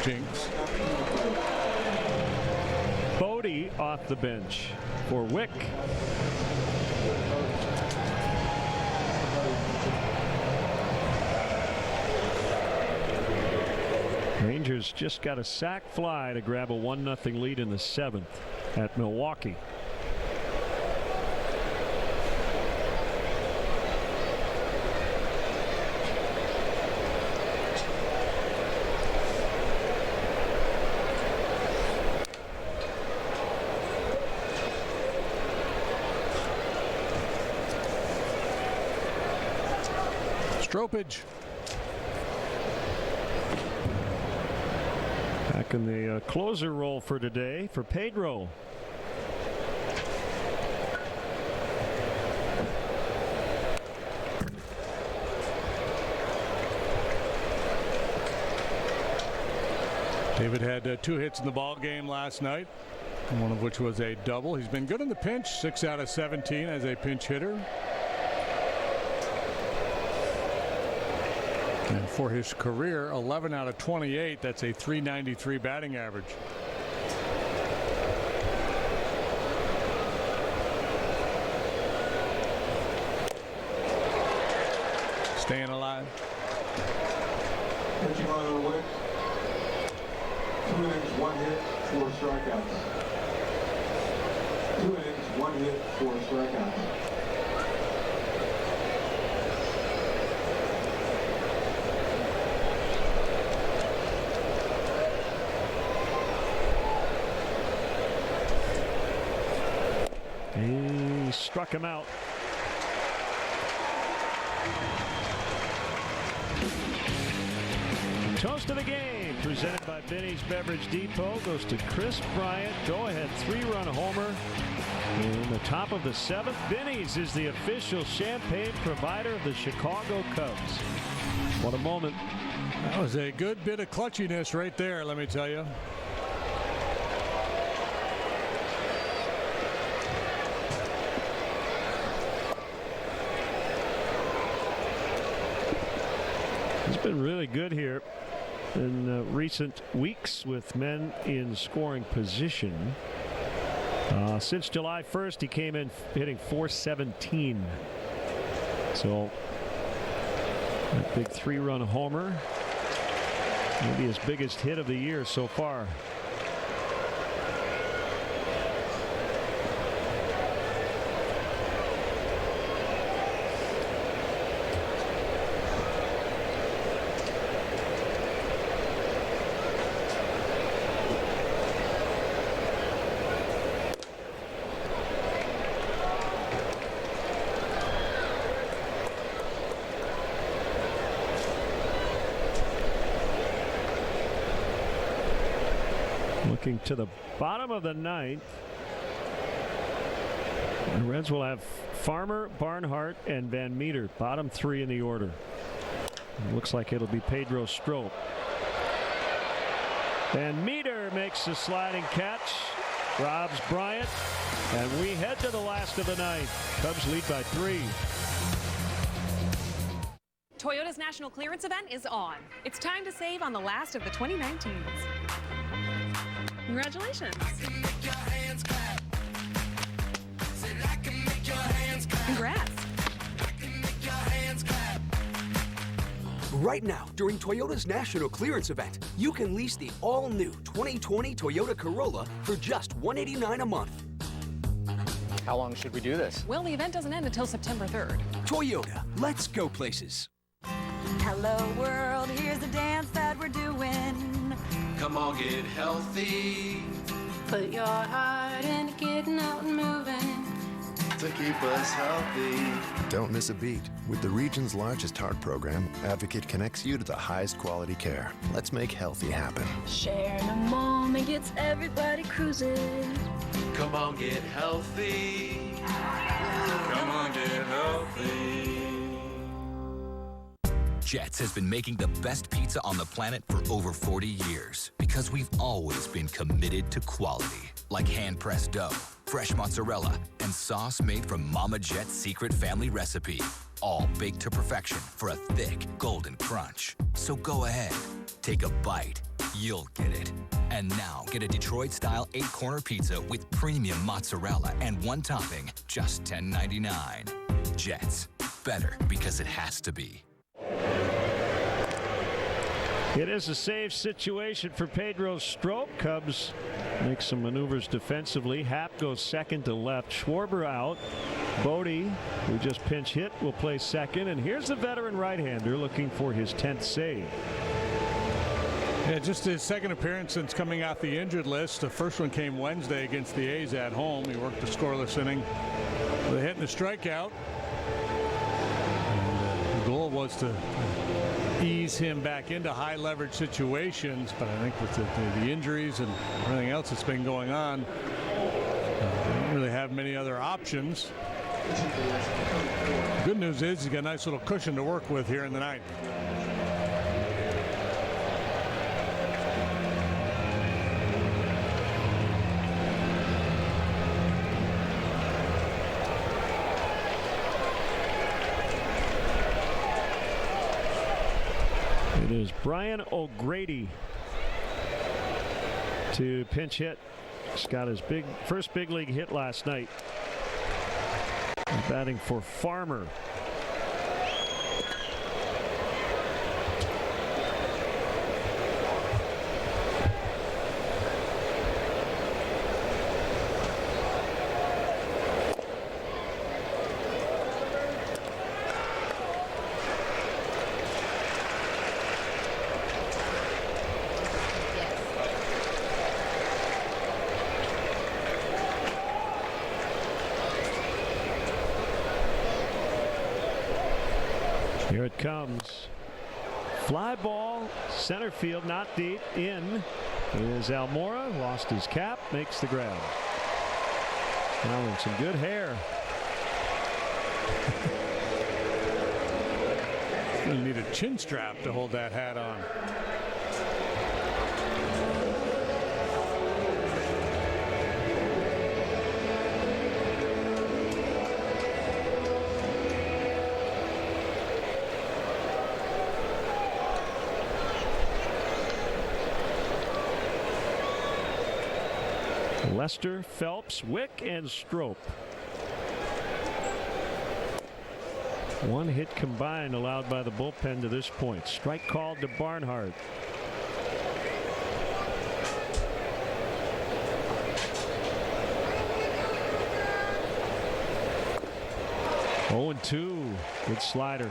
Jinx. Bodie off the bench for Wick. Rangers just got a sac fly to grab a 1-0 lead in the 7th at Milwaukee. Stropage. Back in the closer role for today for Pedro. David had 2 hits in the ball game last night, one of which was a double. He's been good in the pinch, 6 out of 17 as a pinch hitter. And for his career, 11 out of 28, that's a .393 batting average. Staying alive. Pitching on the way. 2 innings, 1 hit, 4 strikeouts. 2 innings, 1 hit, 4 strikeouts. He struck him out. Toast of the game presented by Binny's Beverage Depot goes to Chris Bryant. Go-ahead 3-run homer in the top of the 7th. Binny's is the official champagne provider of the Chicago Cubs. What a moment. That was a good bit of clutchiness right there, let me tell you. He's been really good here in recent weeks with men in scoring position. Since July 1st, he came in hitting .417. So that big 3-run homer, maybe his biggest hit of the year so far. Looking to the bottom of the 9th. The Reds will have Farmer, Barnhart, and Van Meter. Bottom 3 in the order. It looks like it'll be Pedro Strop. Van Meter makes the sliding catch. Robs Bryant. And we head to the last of the 9th. Cubs lead by 3. Toyota's national clearance event is on. It's time to save on the last of the 2019s. Congratulations. Congrats. Right now, during Toyota's national clearance event, you can lease the all-new 2020 Toyota Corolla for just $189 a month. How long should we do this? Well, the event doesn't end until September 3rd. Toyota, let's go places. Hello world, here's a dance that we're doing. Come on, get healthy. Put your heart into getting out and moving. to keep us healthy. Don't miss a beat. With the region's largest heart program, Advocate connects you to the highest quality care. Let's make healthy happen. Sharing a moment gets everybody cruising. Come on, get healthy. Come on, get healthy. Jets has been making the best pizza on the planet for over 40 years because we've always been committed to quality. Like hand-pressed dough, fresh mozzarella, and sauce made from Mama Jet's secret family recipe. All baked to perfection for a thick, golden crunch. So go ahead, take a bite. You'll get it. And now get a Detroit-style 8-corner pizza with premium mozzarella and one topping, just $10.99. Jets, better because it has to be. It is a safe situation for Pedro Strop. Cubs make some maneuvers defensively. Happ goes second to left. Schwarber out. Bodie, who just pinch hit, will play second. And here's the veteran right-hander looking for his 10th save. Yeah, just his second appearance since coming off the injured list. The first one came Wednesday against the A's at home. He worked a scoreless inning with a hit and a strikeout. And the goal was to ease him back into high leverage situations, but I think with the injuries and everything else that's been going on, they don't really have many other options. The good news is he's got a nice little cushion to work with here in the ninth. It is Brian O'Grady to pinch hit. He's got his first big league hit last night. He's batting for Farmer. Here it comes. Fly ball, center field, not deep. In is Almora. Lost his cap, makes the grab. Now with some good hair. You need a chin strap to hold that hat on. Lester, Phelps, Wick, and Strop. One hit combined allowed by the bullpen to this point. Strike called to Barnhart. Oh, 0-2. Good slider.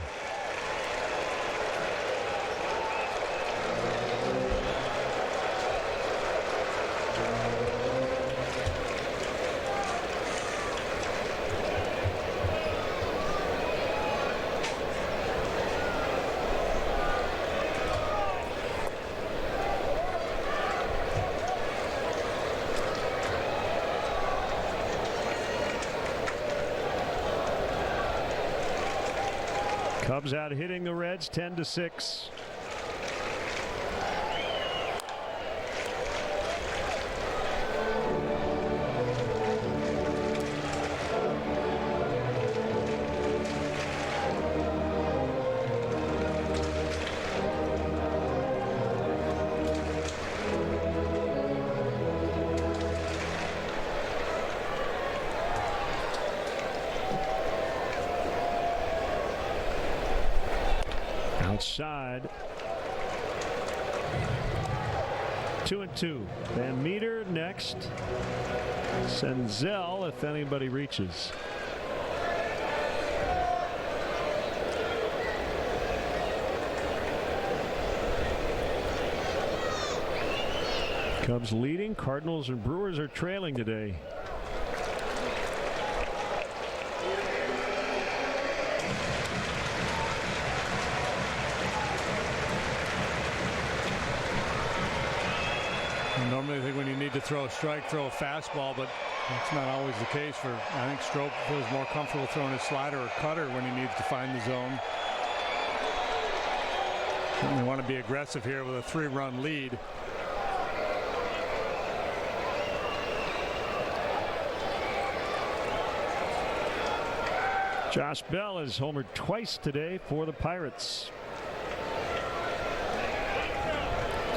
Cubs out hitting the Reds 10-6. Outside. 2-2. Van Meter next. Senzel if anybody reaches. Cubs leading. Cardinals and Brewers are trailing today. Normally, I think when you need to throw a strike, throw a fastball, but that's not always the case. I think Strop feels more comfortable throwing a slider or cutter when he needs to find the zone. Certainly want to be aggressive here with a 3-run lead. Josh Bell has homered twice today for the Pirates.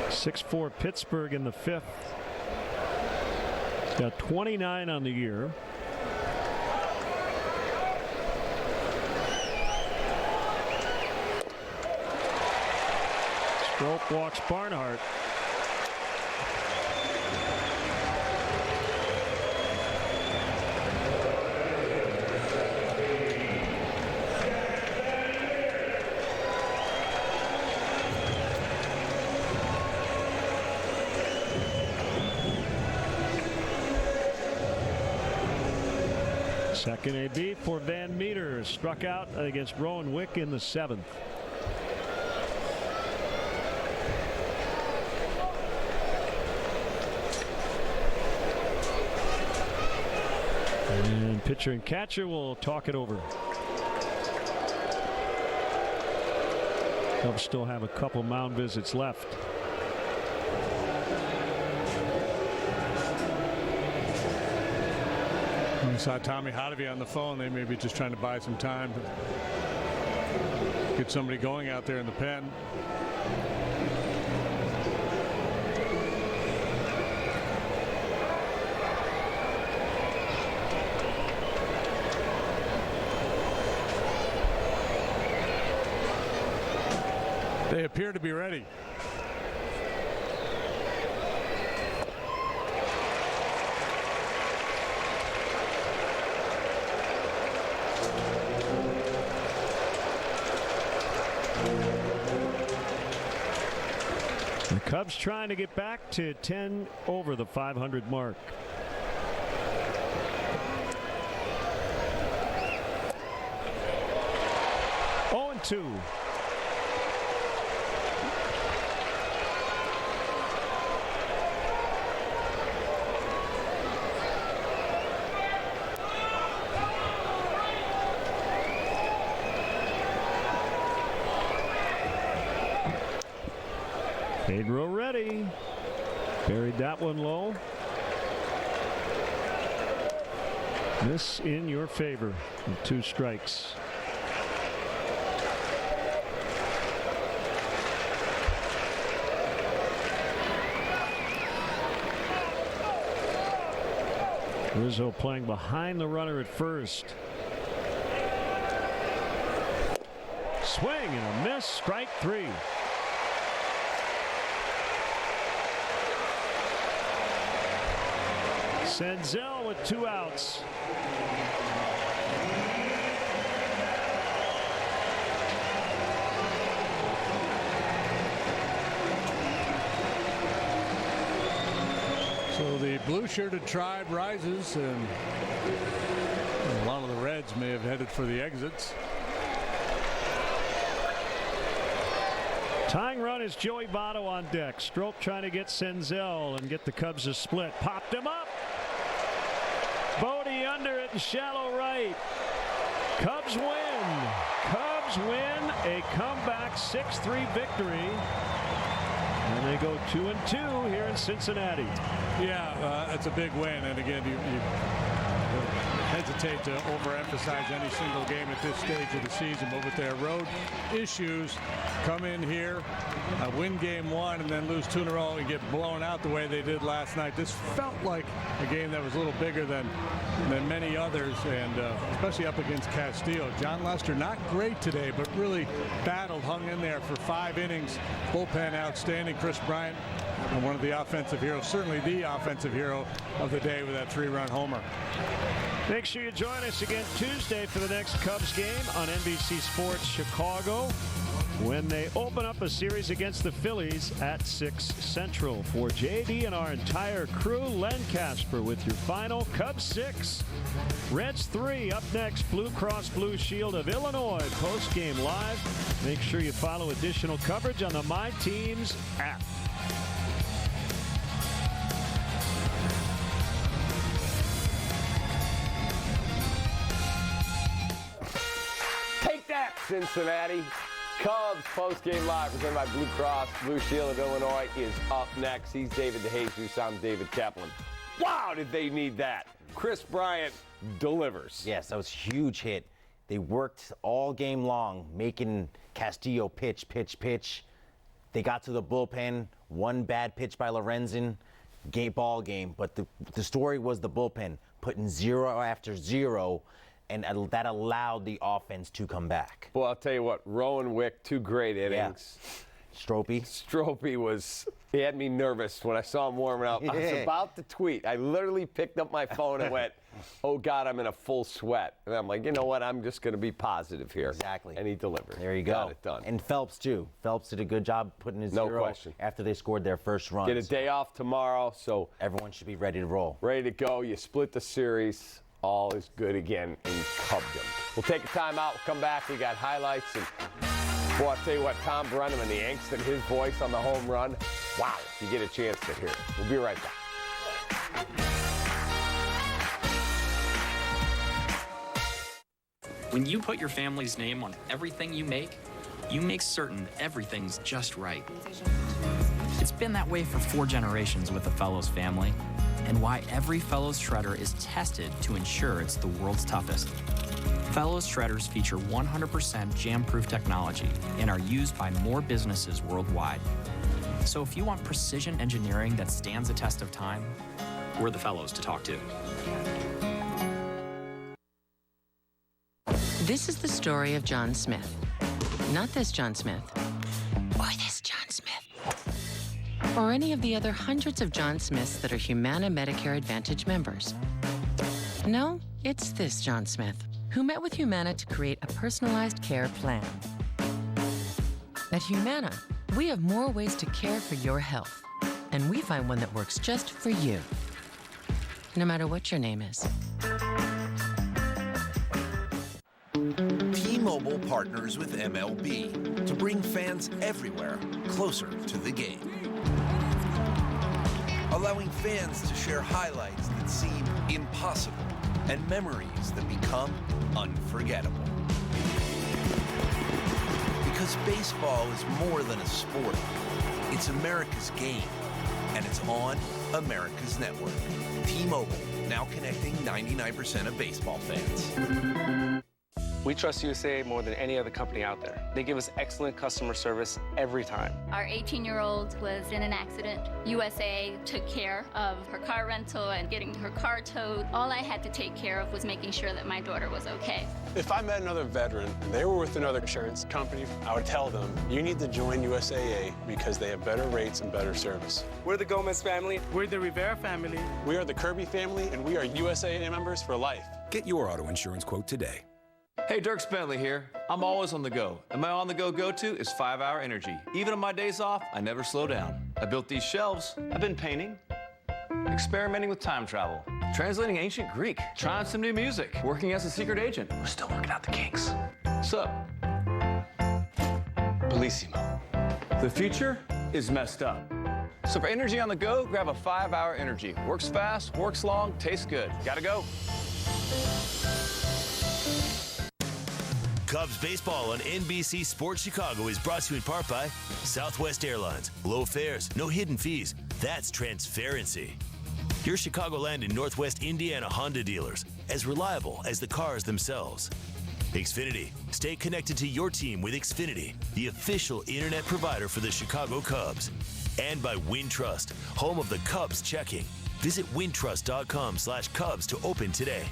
6-4 Pittsburgh in the 5th. Got 29 on the year. Strop walks Barnhart. Second AB for Van Meter. Struck out against Rowan Wick in the 7th. And pitcher and catcher will talk it over. Cubs still have a couple mound visits left. We saw Tommy Hotovy on the phone. They may be just trying to buy some time to get somebody going out there in the pen. They appear to be ready. The Cubs trying to get back to 10 over the 500 mark. Oh, and 2. Pedro ready. Buried that one low. This in your favor with 2 strikes. Rizzo playing behind the runner at first. Swing and a miss. Strike 3. Senzel with 2 outs. So the blue-shirted tribe rises, and a lot of the Reds may have headed for the exits. Tying run is Joey Votto on deck. Strop trying to get Senzel and get the Cubs a split. Popped him up. Bodie under it in shallow right. Cubs win. Cubs win a comeback 6-3 victory. And they go 2-2 here in Cincinnati. Yeah, it's a big win. And again, you hesitate to overemphasize any single game at this stage of the season, but with their road issues, come in here, win game 1, and then lose 2 in a row and get blown out the way they did last night. This felt like a game that was a little bigger than many others, and especially up against Castillo. John Lester not great today, but really battled, hung in there for 5 innings. Bullpen outstanding. Chris Bryant, one of the offensive heroes, certainly the offensive hero of the day with that 3-run homer. Make sure you join us again Tuesday for the next Cubs game on NBC Sports Chicago when they open up a series against the Phillies at 6 Central. For JD and our entire crew, Len Casper with your final Cubs 6, Reds 3. Up next, Blue Cross Blue Shield of Illinois post-game live. Make sure you follow additional coverage on the My Teams app. Cincinnati. Cubs post-game live presented by Blue Cross Blue Shield of Illinois is up next. He's David DeJesus. I'm David Kaplan. Wow, did they need that? Chris Bryant delivers. Yes, that was a huge hit. They worked all game long, making Castillo pitch. They got to the bullpen. One bad pitch by Lorenzen, ball game. But the story was the bullpen, putting 0 after 0, and that allowed the offense to come back. Well, I'll tell you what, Rowan Wick, 2 great innings. Yeah. Stropey he had me nervous when I saw him warming up. I was about to tweet. I literally picked up my phone and went, oh, God, I'm in a full sweat. And I'm like, you know what? I'm just going to be positive here. Exactly. And he delivered. There you go. Got it done. And Phelps, too. Phelps did a good job putting his 0 after they scored their first run. Get a day off tomorrow, so everyone should be ready to roll. Ready to go. You split the series. All is good again in Cubdom. We'll take a timeout. We'll come back. We got highlights. And boy, I'll tell you what, Tom Brennan and the angst in his voice on the home run. Wow, you get a chance to hear it. We'll be right back. When you put your family's name on everything you make certain everything's just right. It's been that way for 4 generations with the Fellows family, and why every Fellows shredder is tested to ensure it's the world's toughest. Fellows shredders feature 100% jam-proof technology and are used by more businesses worldwide. So if you want precision engineering that stands the test of time, we're the Fellows to talk to. This is the story of John Smith. Not this John Smith, or this John Smith, or any of the other hundreds of John Smiths that are Humana Medicare Advantage members. No, it's this John Smith, who met with Humana to create a personalized care plan. At Humana, we have more ways to care for your health, and we find one that works just for you, no matter what your name is. T-Mobile partners with MLB to bring fans everywhere closer to the game, allowing fans to share highlights that seem impossible and memories that become unforgettable. Because baseball is more than a sport. It's America's game, and it's on America's network. T-Mobile, now connecting 99% of baseball fans. We trust USA more than any other company out there. They give us excellent customer service every time. Our 18-year-old was in an accident. USA took care of her car rental and getting her car towed. All I had to take care of was making sure that my daughter was okay. If I met another veteran and they were with another insurance company, I would tell them, you need to join USAA because they have better rates and better service. We're the Gomez family. We're the Rivera family. We are the Kirby family, and we are USAA members for life. Get your auto insurance quote today. Hey, Dirk Spenley here. I'm always on the go, and my on-the-go go-to is 5-Hour Energy. Even on my days off, I never slow down. I built these shelves. I've been painting, experimenting with time travel, translating ancient Greek, trying some new music, working as a secret agent. We're still working out the kinks. Sup? Bellissimo. The future is messed up. So for energy on the go, grab a 5-Hour Energy. Works fast, works long, tastes good. Gotta go. Cubs baseball on NBC Sports Chicago is brought to you in part by Southwest Airlines. Low fares, no hidden fees. That's transparency. Your Chicagoland and Northwest Indiana Honda dealers, as reliable as the cars themselves. Xfinity. Stay connected to your team with Xfinity, the official internet provider for the Chicago Cubs. And by Wintrust, home of the Cubs checking. Visit wintrust.com/Cubs to open today.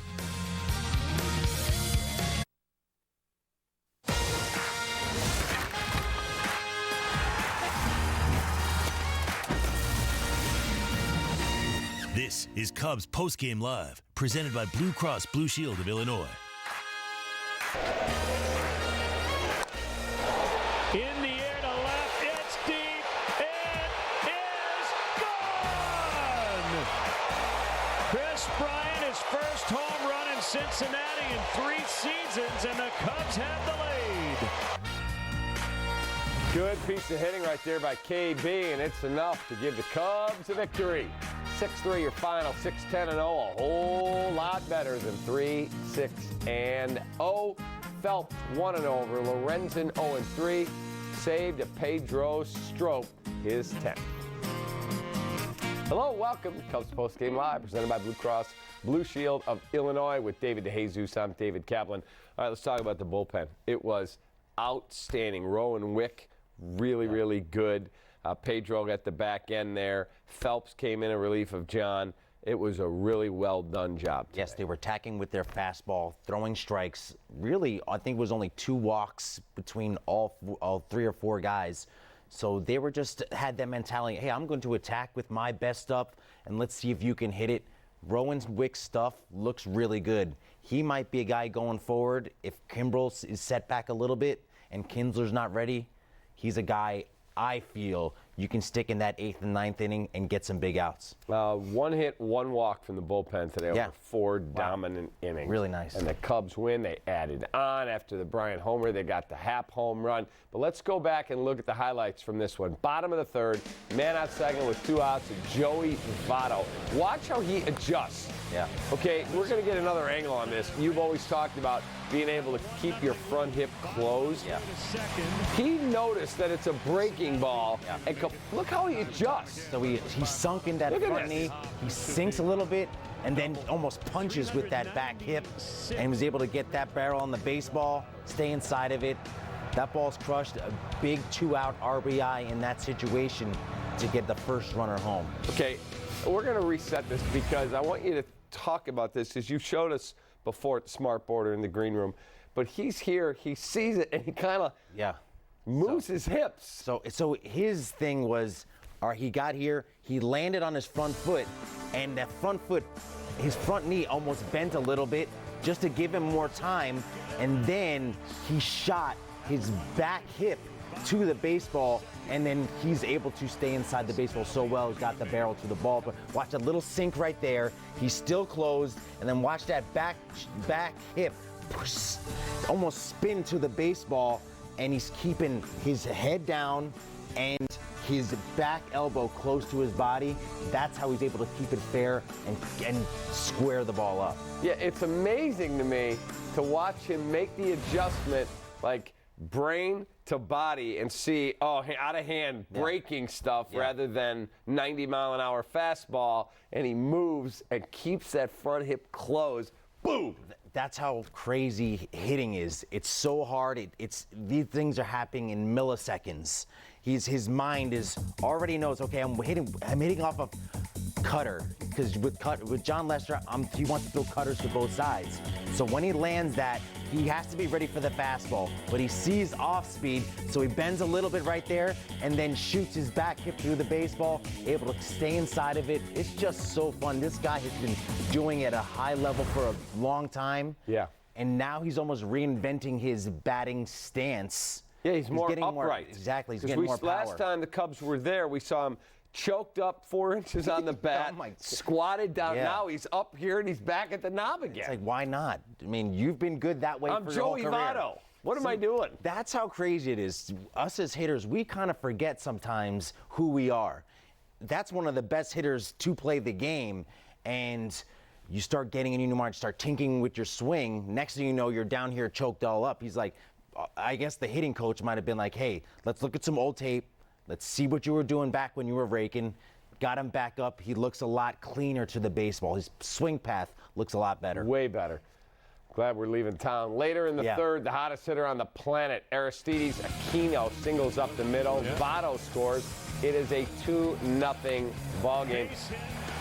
This is Cubs Postgame Live, presented by Blue Cross Blue Shield of Illinois. In the air to left, it's deep, it is gone! Chris Bryant, his first home run in Cincinnati in 3 seasons, and the Cubs have the lead. Good piece of hitting right there by KB, and it's enough to give the Cubs a victory. 6-3 your final, 6-10-0, a whole lot better than 3-6-0. Phelps 1-0 over Lorenzen 0-3. Saved a Pedro Strop his 10th. Hello, welcome to Cubs Post Game Live, presented by Blue Cross Blue Shield of Illinois with David DeJesus. I'm David Kaplan. All right, let's talk about the bullpen. It was outstanding. Rowan Wick, really good. Pedro got the back end there. Phelps came in relief of John. It was a really well done job today. Yes, they were attacking with their fastball, throwing strikes. Really, I think it was only 2 walks between all 3 or 4 guys. So they were just had that mentality, hey, I'm going to attack with my best stuff, and let's see if you can hit it. Rowan Wick's stuff looks really good. He might be a guy going forward. If Kimbrel is set back a little bit and Kinsler's not ready, he's a guy I feel you can stick in that 8th and 9th inning and get some big outs. 1 hit, 1 walk from the bullpen today over 4 dominant innings. Really nice. And the Cubs win. They added on after the Bryant homer. They got the Happ home run. But let's go back and look at the highlights from this one. Bottom of the 3rd, man out second with 2 outs, and Joey Votto. Watch how he adjusts. Yeah. Okay, we're going to get another angle on this. You've always talked about being able to keep your front hip closed. Yeah. He noticed that it's a breaking ball, and look how he adjusts. So he sunk in that front knee. He sinks a little bit and then almost punches with that back hip and was able to get that barrel on the baseball, stay inside of it. That ball's crushed. A big 2-out RBI in that situation to get the first runner home. Okay, we're going to reset this because I want you to talk about this because you showed us before at the Smart Board or in the green room. But he's here, he sees it, and he kind of moves his hips. So his thing was, he got here, he landed on his front foot, and that front foot, his front knee almost bent a little bit just to give him more time, and then he shot his back hip to the baseball, and then he's able to stay inside the baseball so well. He's got the barrel to the ball, but watch a little sink right there. He's still closed, and then watch that back hip almost spin to the baseball, and he's keeping his head down and his back elbow close to his body. That's how he's able to keep it fair and square the ball up. Yeah, it's amazing to me to watch him make the adjustment, like brain to body, and see, out of hand breaking stuff rather than 90-mile-an-hour fastball, and he moves and keeps that front hip closed. Boom! That's how crazy hitting is. It's so hard. These things are happening in milliseconds. His mind already knows, okay, I'm hitting off a cutter, because with John Lester, he wants to throw cutters to both sides. So when he lands that, he has to be ready for the fastball, but he sees off speed, so he bends a little bit right there and then shoots his back hip through the baseball, able to stay inside of it. It's just so fun. This guy has been doing it at a high level for a long time. Yeah. And now he's almost reinventing his batting stance. Yeah, he's more upright. Exactly, he's getting more power. Last time the Cubs were there, we saw him choked up 4 inches on the bat, squatted down. Now he's up here and he's back at the knob again. It's like, why not? I mean, you've been good that way for your whole career. I'm Joey Votto. What am I doing? That's how crazy it is. Us as hitters, we kind of forget sometimes who we are. That's one of the best hitters to play the game, and you start getting a new mark, start tinkering with your swing. Next thing you know, you're down here choked all up. He's like, I guess the hitting coach might have been like, hey, let's look at some old tape. Let's see what you were doing back when you were raking. Got him back up. He looks a lot cleaner to the baseball. His swing path looks a lot better. Way better. Glad we're leaving town. Later in the 3rd, the hottest hitter on the planet, Aristides Aquino, singles up the middle. Votto scores. It is a 2-0 ball game.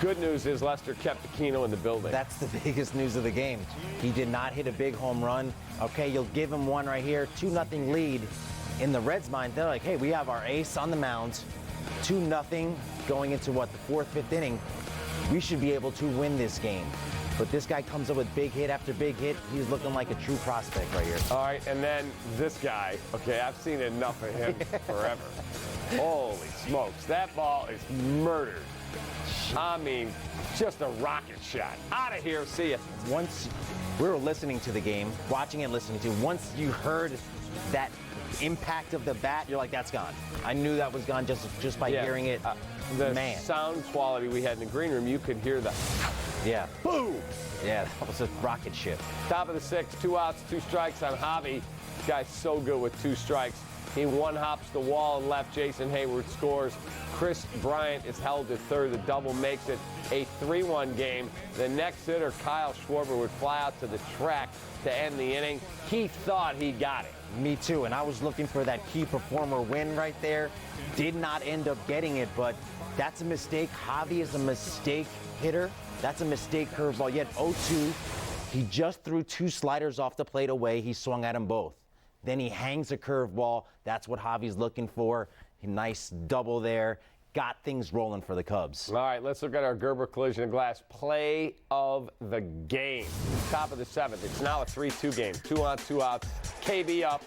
Good news is Lester kept Aquino in the building. That's the biggest news of the game. He did not hit a big home run. Okay, you'll give him one right here. 2-0 lead. In the Reds' mind, they're like, hey, we have our ace on the mound, 2-0 going into the 4th, 5th inning. We should be able to win this game. But this guy comes up with big hit after big hit. He's looking like a true prospect right here. All right, and then this guy, okay, I've seen enough of him forever. Holy smokes, that ball is murdered. I mean, just a rocket shot. Out of here, see ya. Once we were listening to the game, watching and listening to, once you heard that impact of the bat, you're like, that's gone. I knew that was gone just by hearing it. The sound quality we had in the green room, you could hear the Yeah. Boom! Yeah, that was a rocket ship. Top of the 6th, 2 outs, 2 strikes on Javi. This guy's so good with 2 strikes. He one-hops the wall and left. Jason Hayward scores. Chris Bryant is held to third. The double makes it a 3-1 game. The next hitter, Kyle Schwarber, would fly out to the track to end the inning. He thought he got it. Me too, and I was looking for that key performer win right there. Did not end up getting it, but that's a mistake. Javi is a mistake hitter. That's a mistake curveball. Yet 0-2. He just threw 2 sliders off the plate away. He swung at them both. Then he hangs a curveball. That's what Javi's looking for. Nice double there. Got things rolling for the Cubs. All right, let's look at our Gerber Collision & Glass play of the game. Top of the 7th. It's now a 3-2 game. 2 on, 2 outs. KB up.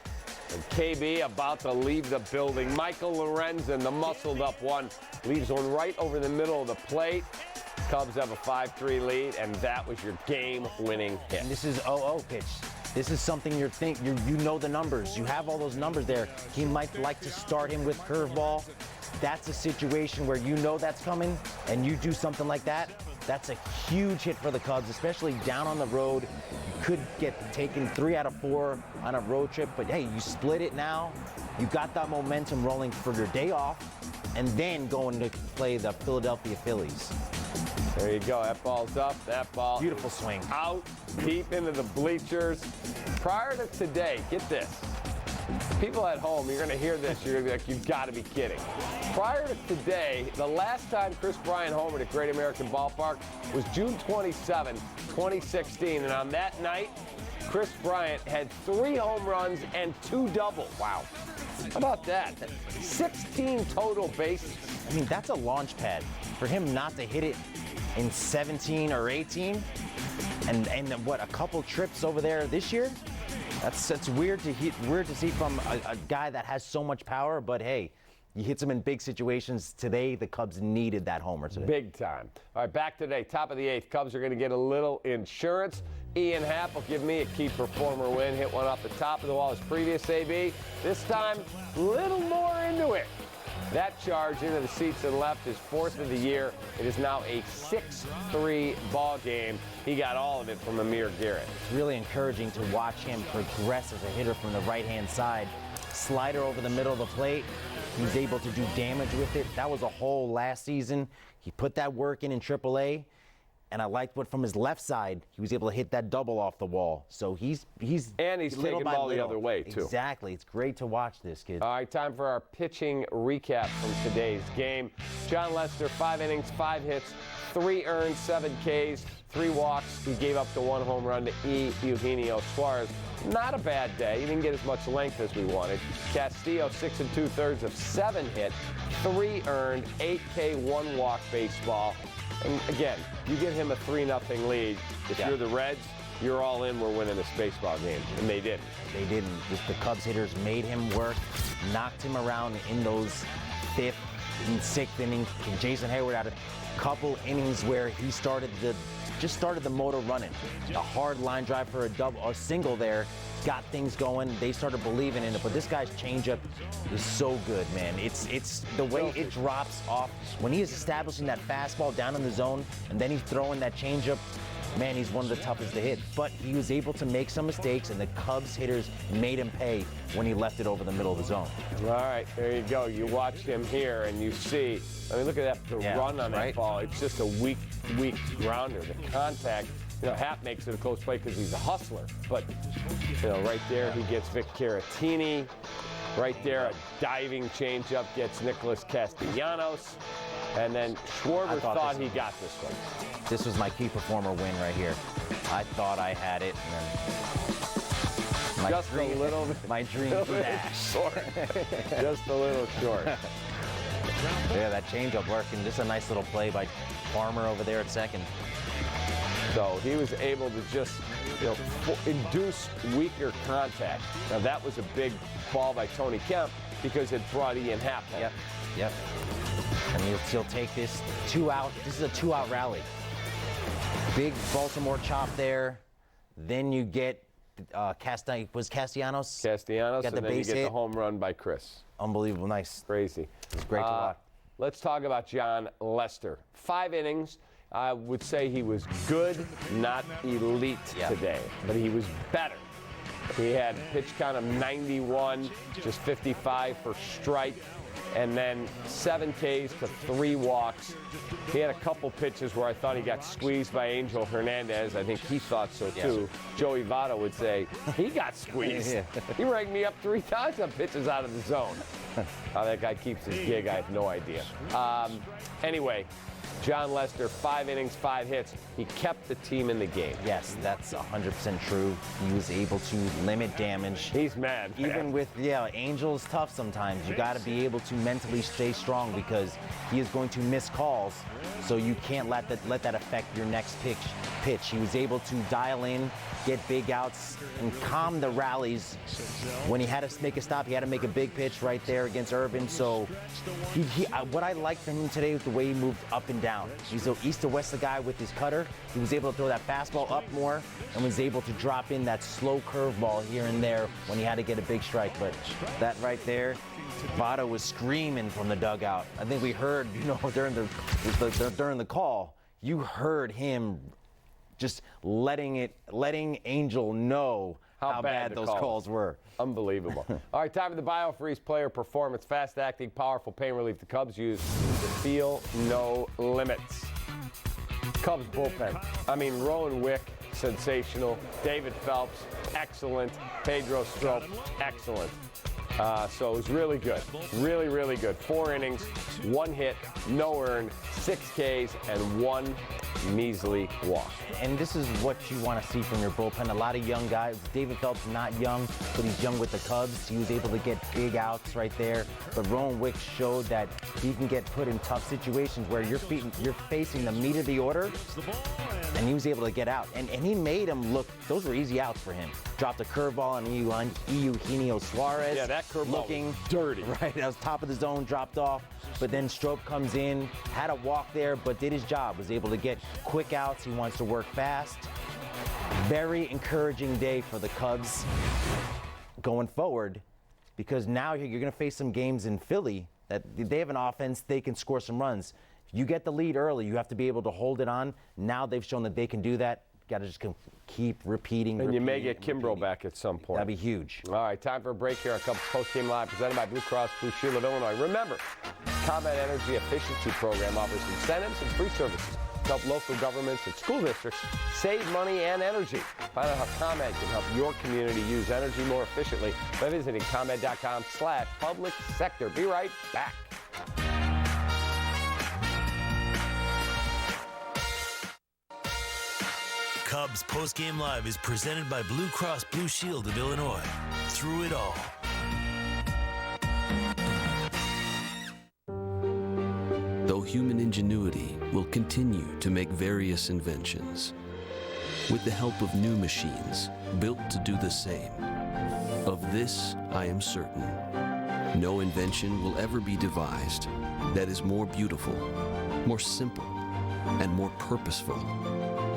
And KB about to leave the building. Michael Lorenzen, the muscled up one, leaves one right over the middle of the plate. Cubs have a 5-3 lead, and that was your game-winning hit. And this is 0-0 pitch. This is something you know the numbers. You have all those numbers there. He might like to start him with curveball. That's a situation where you know that's coming, and you do something like that. That's a huge hit for the Cubs, especially down on the road. You could get taken 3 out of 4 on a road trip, but hey, you split it now. You got that momentum rolling for your day off, and then going to play the Philadelphia Phillies. There you go. That ball's up. That ball. Beautiful swing. Out deep into the bleachers. Prior to today, get this. People at home, you're going to hear this. You're going to be like, you've got to be kidding. Prior to today, the last time Chris Bryant homered at Great American Ballpark was June 27, 2016. And on that night, Chris Bryant had 3 home runs and 2 doubles. Wow. How about that? 16 total bases. I mean, that's a launch pad. For him not to hit it in 17 or 18, and what, a couple trips over there this year? That's weird to see from a guy that has so much power, but hey, he hits them in big situations. Today, the Cubs needed that homer today. Big time. All right, back today, top of the 8th. Cubs are going to get a little insurance. Ian Happ will give me a key performer win. Hit one off the top of the wall, his previous AB. This time, a little more into it. That charge into the seats and left is 4th of the year. It is now a 6-3 ball game. He got all of it from Amir Garrett. It's really encouraging to watch him progress as a hitter from the right-hand side. Slider over the middle of the plate. He's able to do damage with it. That was a hole last season. He put that work in AAA. And I liked what from his left side, he was able to hit that double off the wall. So he's taking the ball the other way, too. Exactly. It's great to watch this kid. All right, time for our pitching recap from today's game. John Lester, 5 innings, 5 hits, 3 earned, 7 Ks, 3 walks. He gave up the 1 home run to Eugenio Suarez. Not a bad day. He didn't get as much length as we wanted. Castillo, 6 2/3 of 7 hit, 3 earned, 8 K, 1 walk baseball. And again, you give him a 3-0 lead. If you're the Reds, you're all in. We're winning this baseball game. And they didn't. They didn't. The Cubs hitters made him work, knocked him around in those 5th and 6th innings. Jason Hayward had a couple innings where he just started the motor running. A hard line drive for a single there. Got things going. They started believing in it. But this guy's changeup is so good, man. It's the way it drops off. When he is establishing that fastball down in the zone, and then he's throwing that changeup, man, he's one of the toughest to hit. But he was able to make some mistakes, and the Cubs hitters made him pay when he left it over the middle of the zone. All right, there you go. You watch him here, and you see, I mean, look at that, the run on that ball. It's just a weak grounder. The contact, Happ makes it a close play because he's a hustler. But, right there, he gets Vic Caratini. Right there, a diving changeup gets Nicholas Castellanos. And then Schwarber thought he got this one. This was my key performer win right here. I thought I had it. And just a little. My dream dashed. Just a little short. Yeah, that changeup working. Just a nice little play by Farmer over there at second. So he was able to just, induce weaker contact. Now that was a big ball by Tony Kemp because it brought Ian Happ home. Yep. And he'll take this 2-out. This is a 2-out rally. Big Baltimore chop there. Then you get Castellanos. Castellanos, got the and then base you get hit. the home run by Chris. Unbelievable, nice. Crazy. It's great to watch. Let's talk about John Lester. 5 innings. I would say he was good, not elite today, but he was better. He had pitch count of 91, just 55 for strike, and then 7 Ks to 3 walks. He had a couple pitches where I thought he got squeezed by Angel Hernandez. I think he thought so too. Joey Votto would say, he got squeezed. He ranked me up 3 times on pitches out of the zone. How that guy keeps his gig, I have no idea. Anyway, John Lester, 5 innings, 5 hits. He kept the team in the game. Yes, that's 100% true. He was able to limit damage. He's mad. Even with, Angel's tough sometimes. You got to be able to mentally stay strong because he is going to miss calls. So you can't let that affect your next pitch. He was able to dial in, get big outs, and calm the rallies. When he had to make a stop, he had to make a big pitch right there against Irvin. So what I liked from him today was the way he moved up and down. He's an east to west guy with his cutter. He was able to throw that fastball up more and was able to drop in that slow curveball here and there when he had to get a big strike. But that right there, Votto was screaming from the dugout. I think we heard, during the call, you heard him just letting Angel know how bad those calls were. Unbelievable. All right, time for the BioFreeze player performance. Fast-acting, powerful pain relief the Cubs use to feel no limits. Cubs bullpen. I mean, Rowan Wick, sensational. David Phelps, excellent. Pedro Strop, excellent. So it was really good. Really, really good. 4 innings, 1 hit, no earned, 6 Ks, and 1 measly walk. And this is what you want to see from your bullpen. A lot of young guys. David Phelps not young, but he's young with the Cubs. He was able to get big outs right there. But Rowan Wick showed that he can get put in tough situations where you're facing the meat of the order, and he was able to get out. And he made him look, those were easy outs for him. Dropped a curveball on Eugenio Suarez. Yeah, that curveball was dirty. Right, that was top of the zone, dropped off. But then Strop comes in, had a walk there, but did his job. Was able to get quick outs. He wants to work fast. Very encouraging day for the Cubs going forward, because now you're going to face some games in Philly that they have an offense, they can score some runs. If you get the lead early, you have to be able to hold it on. Now they've shown that they can do that. Got to just keep repeating. And you may get Kimbrough back at some point. That'd be huge. All right, time for a break here on Cubs Post Game Live, presented by Blue Cross Blue Shield of Illinois. Remember, Combat Energy Efficiency Program offers incentives and free services to help local governments and school districts save money and energy. Find out how ComEd can help your community use energy more efficiently by visiting ComEd.com/public sector. Be right back. Cubs Postgame Live is presented by Blue Cross Blue Shield of Illinois. Through it all. Though human ingenuity will continue to make various inventions, with the help of new machines built to do the same, of this I am certain. No invention will ever be devised that is more beautiful, more simple, and more purposeful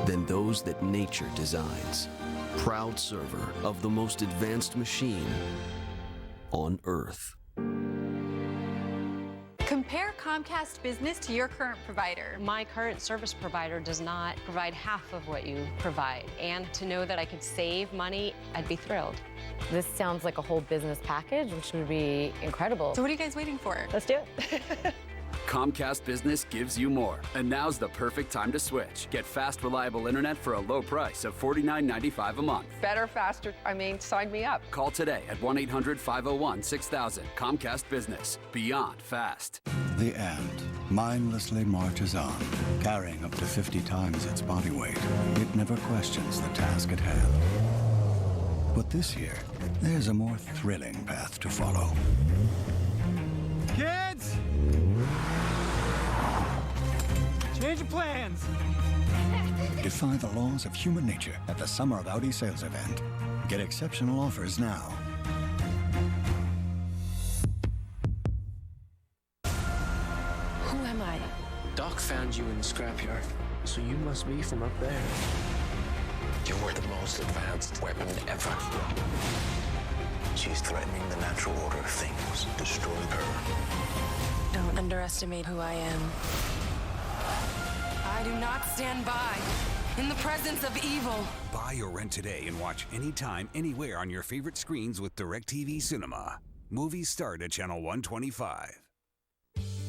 than those that nature designs. Proud server of the most advanced machine on Earth. Compare Comcast Business to your current provider. My current service provider does not provide half of what you provide. And to know that I could save money, I'd be thrilled. This sounds like a whole business package, which would be incredible. So what are you guys waiting for? Let's do it. Comcast Business gives you more, and now's the perfect time to switch. Get fast, reliable internet for a low price of $49.95 a month. Better, faster, sign me up. Call today at 1-800-501-6000. Comcast Business. Beyond fast. The ant mindlessly marches on, carrying up to 50 times its body weight. It never questions the task at hand. But this year, there's a more thrilling path to follow. Kids! Change of plans! Defy the laws of human nature at the Summer of Audi sales event. Get exceptional offers now. Who am I? Doc found you in the scrapyard, so you must be from up there. You were the most advanced weapon ever. She's threatening the natural order of things. Destroy her. Don't underestimate who I am. I I do not stand by in the presence of evil. Buy or rent today and watch anytime, anywhere on your favorite screens with DirecTV Cinema. Movies start at channel 125.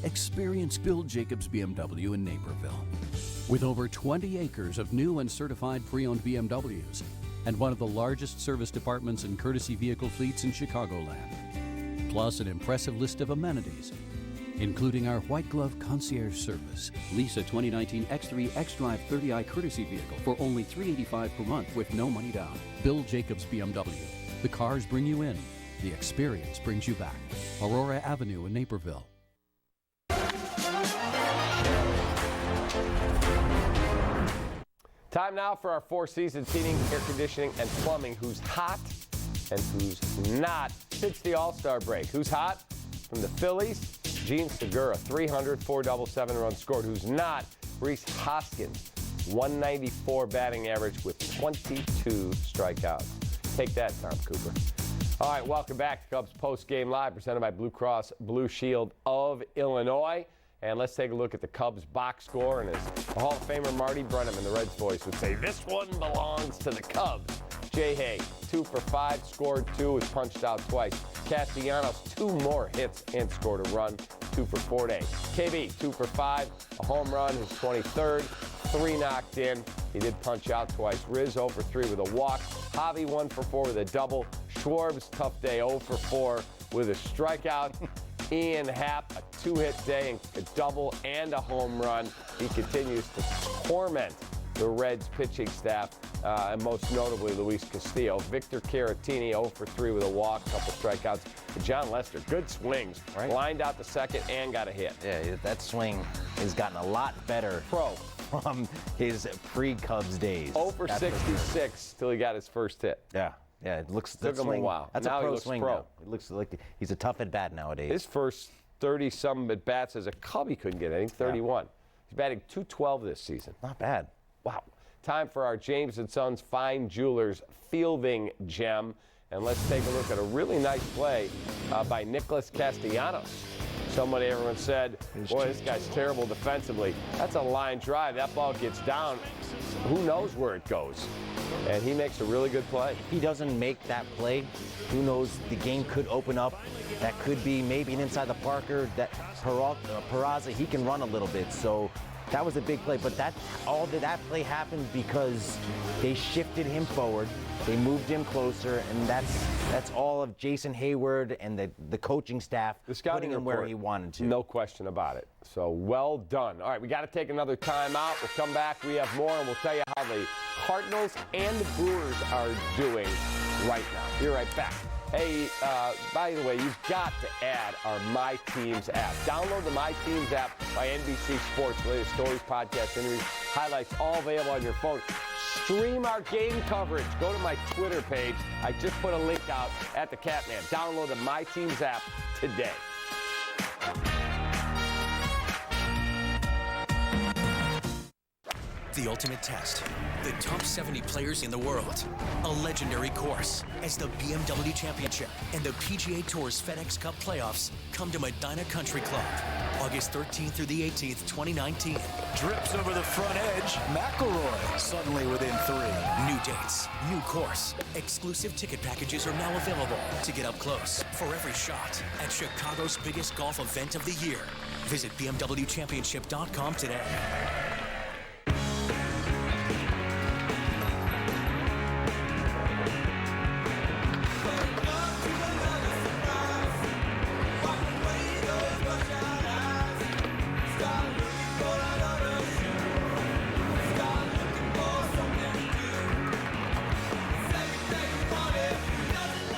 Experience Bill Jacobs BMW in Naperville. With over 20 acres of new and certified pre-owned BMWs and one of the largest service departments and courtesy vehicle fleets in Chicagoland. Plus an impressive list of amenities, including our white glove concierge service. Lease a 2019 X3 xDrive 30i courtesy vehicle for only $385 per month with no money down. Bill Jacobs BMW. The cars bring you in. The experience brings you back. Aurora Avenue in Naperville. Time now for our Four Seasons Heating, Air Conditioning, and Plumbing. Who's hot and who's not? It's the All-Star break. Who's hot? From the Phillies, Gene Segura, 300, 477 runs scored. Who's not? Rhys Hoskins, 194 batting average with 22 strikeouts. Take that, Tom Cooper. All right, welcome back to Cubs Post Game Live, presented by Blue Cross Blue Shield of Illinois. And let's take a look at the Cubs box score. And as Hall of Famer Marty Brenham in the Reds voice would say, this one belongs to the Cubs. Jay Hay, 2 for 5, scored 2, was punched out twice. Castellanos, 2 more hits and scored a run, 2 for 4 today. KB, 2 for 5, a home run, his 23rd, 3 knocked in. He did punch out twice. Riz 0 for 3 with a walk. Javi 1 for 4 with a double. Schwarb's tough day, 0 for 4 with a strikeout. Ian Happ, a 2-hit day, a double and a home run. He continues to torment the Reds pitching staff, and most notably Luis Castillo. Victor Caratini, 0 for 3 with a walk, couple strikeouts. John Lester, good swings, right? Lined out the second and got a hit. Yeah, that swing has gotten a lot better from his pre-Cubs days. 0 for 66 till he got his first hit. Yeah. Yeah, it looks took him a while. That's now a pro he looks swing pro. now. It looks like he's a tough at bat nowadays. His first 30-some at bats as a Cub, he couldn't get any. 31. Yeah. He's batting .212 this season. Not bad. Wow. Time for our James & Sons Fine Jewelers Fielding Gem. And let's take a look at a really nice play by Nicholas Castellanos. Everyone said, boy, this guy's terrible defensively. That's a line drive. That ball gets down. Who knows where it goes? And he makes a really good play. If he doesn't make that play, who knows, the game could open up. That could be maybe an inside the Parker. That Peraza, he can run a little bit. So that was a big play. But that play happened because they shifted him forward. They moved him closer, and that's all of Jason Hayward and the coaching staff putting him where he wanted to. No question about it. So well done. All right, we got to take another timeout. We'll come back. We have more, and we'll tell you how the Cardinals and the Brewers are doing right now. Be right back. Hey, by the way, you've got to add our My Teams app. Download the My Teams app by NBC Sports. Latest stories, podcasts, interviews, highlights, all available on your phone. Stream our game coverage. Go to my Twitter page. I just put a link out at the Catman. Download the My Teams app today. The ultimate test. The top 70 players in the world. A legendary course as the BMW Championship and the PGA Tour's FedEx Cup playoffs come to Medina Country Club. August 13th through the 18th, 2019. Drips over the front edge. McIlroy suddenly within 3. New dates, new course. Exclusive ticket packages are now available to get up close for every shot at Chicago's biggest golf event of the year. Visit BMWChampionship.com today.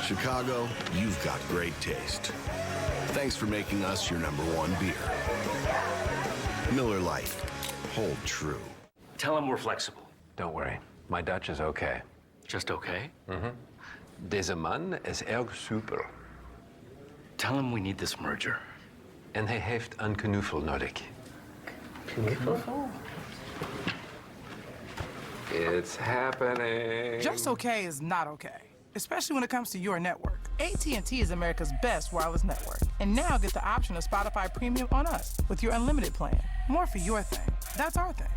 Chicago, you've got great taste. Thanks for making us your #1 beer. Miller Lite. Hold true. Tell him we're flexible. Don't worry. My Dutch is okay. Just okay? Mm-hmm. Deze man is erg super. Tell him we need this merger. En hij heeft een knuffel nodig. Knuffel? It's happening. Just okay is not okay, especially when it comes to your network. AT&T is America's best wireless network. And now get the option of Spotify Premium on us with your unlimited plan. More for your thing. That's our thing.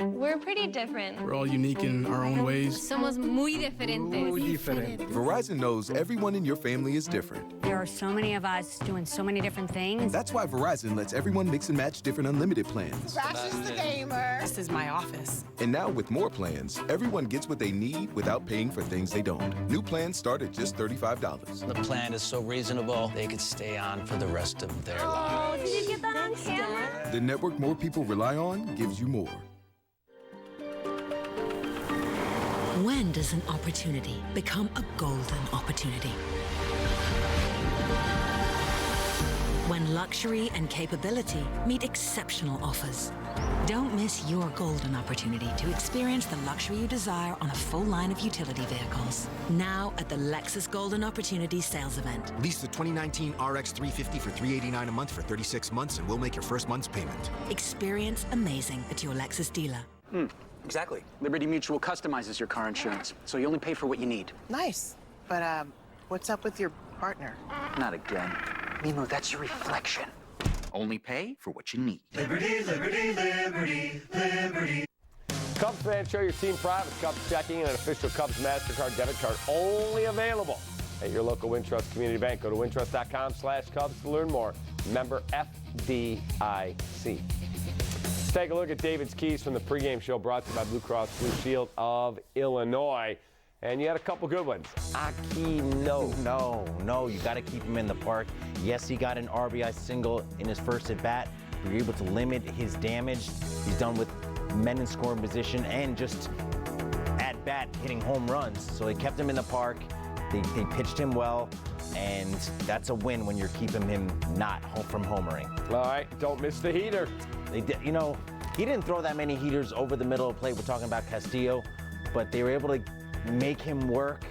We're pretty different. We're all unique in our own ways. Somos muy diferentes. Verizon knows everyone in your family is different. There are so many of us doing so many different things. That's why Verizon lets everyone mix and match different unlimited plans. Crash is the gamer. This is my office. And now with more plans, everyone gets what they need without paying for things they don't. New plans start at just $35. The plan is so reasonable, they could stay on for the rest of their lives. Did you get that on camera? The network more people rely on gives you more. When does an opportunity become a golden opportunity? When luxury and capability meet exceptional offers. Don't miss your golden opportunity to experience the luxury you desire on a full line of utility vehicles. Now at the Lexus Golden Opportunity Sales Event. Lease the 2019 RX 350 for $389 a month for 36 months, and we'll make your first month's payment. Experience amazing at your Lexus dealer. Exactly. Liberty Mutual customizes your car insurance, so you only pay for what you need. Nice. But, what's up with your partner? Not again. Mimu, that's your reflection. Only pay for what you need. Liberty, liberty, liberty, liberty. Cubs fans, show your team pride with Cubs checking and an official Cubs MasterCard debit card only available at your local Wintrust Community Bank. Go to wintrust.com/Cubs to learn more. Member FDIC. Take a look at David's keys from the pregame show brought to you by Blue Cross Blue Shield of Illinois. And you had a couple good ones. Aquino. No, you got to keep him in the park. Yes, he got an RBI single in his first at bat. You're able to limit his damage. He's done with men in scoring position and just at bat hitting home runs. So they kept him in the park. They pitched him well, and that's a win when you're keeping him not home from homering. All right, don't miss the heater. They did, he didn't throw that many heaters over the middle of the plate. We're talking about Castillo, but they were able to make him work,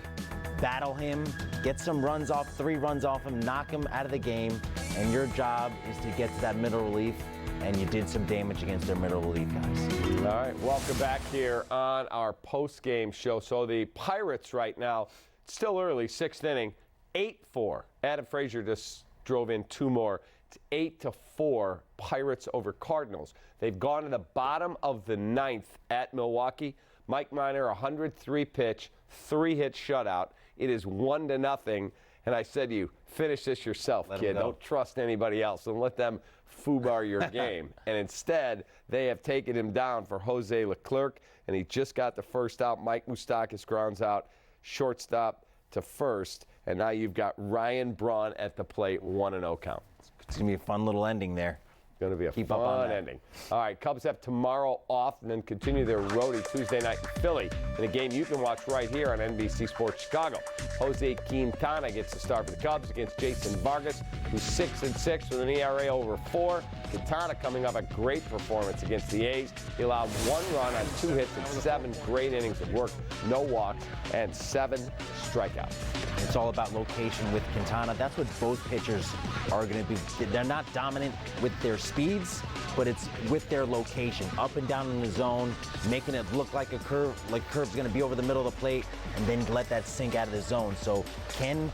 battle him, get some runs off, 3 runs off him, knock him out of the game, and your job is to get to that middle relief, and you did some damage against their middle relief guys. All right, welcome back here on our post-game show. So the Pirates right now, it's still early, 6th inning, 8-4. Adam Frazier just drove in 2 more. It's 8-4 Pirates over Cardinals. They've gone to the bottom of the 9th at Milwaukee. Mike Minor, 103 pitch, 3-hit shutout. It is 1-0. And I said to you, finish this yourself, kid. Don't trust anybody else. Don't let them foobar your game. And instead, they have taken him down for Jose Leclerc, and he just got the first out. Mike Moustakas grounds out shortstop to first. And now you've got Ryan Braun at the plate, 1-0 count. It's going to be a fun little ending there. Going to be a fun ending. All right, Cubs have tomorrow off and then continue their roadie Tuesday night in Philly in a game you can watch right here on NBC Sports Chicago. Jose Quintana gets the start for the Cubs against Jason Vargas, who's 6-6 with an ERA over 4. Quintana coming up a great performance against the A's. He allowed 1 run on 2 hits and 7 great innings of work, no walks, and 7 strikeouts. It's all about location with Quintana. That's what both pitchers are going to be. They're not dominant with their speeds, but it's with their location. Up and down in the zone, making it look like a curve, like curve's going to be over the middle of the plate, and then let that sink out of the zone. So can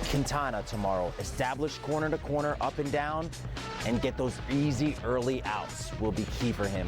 Quintana tomorrow establish corner to corner, up and down, and get those easy early outs will be key for him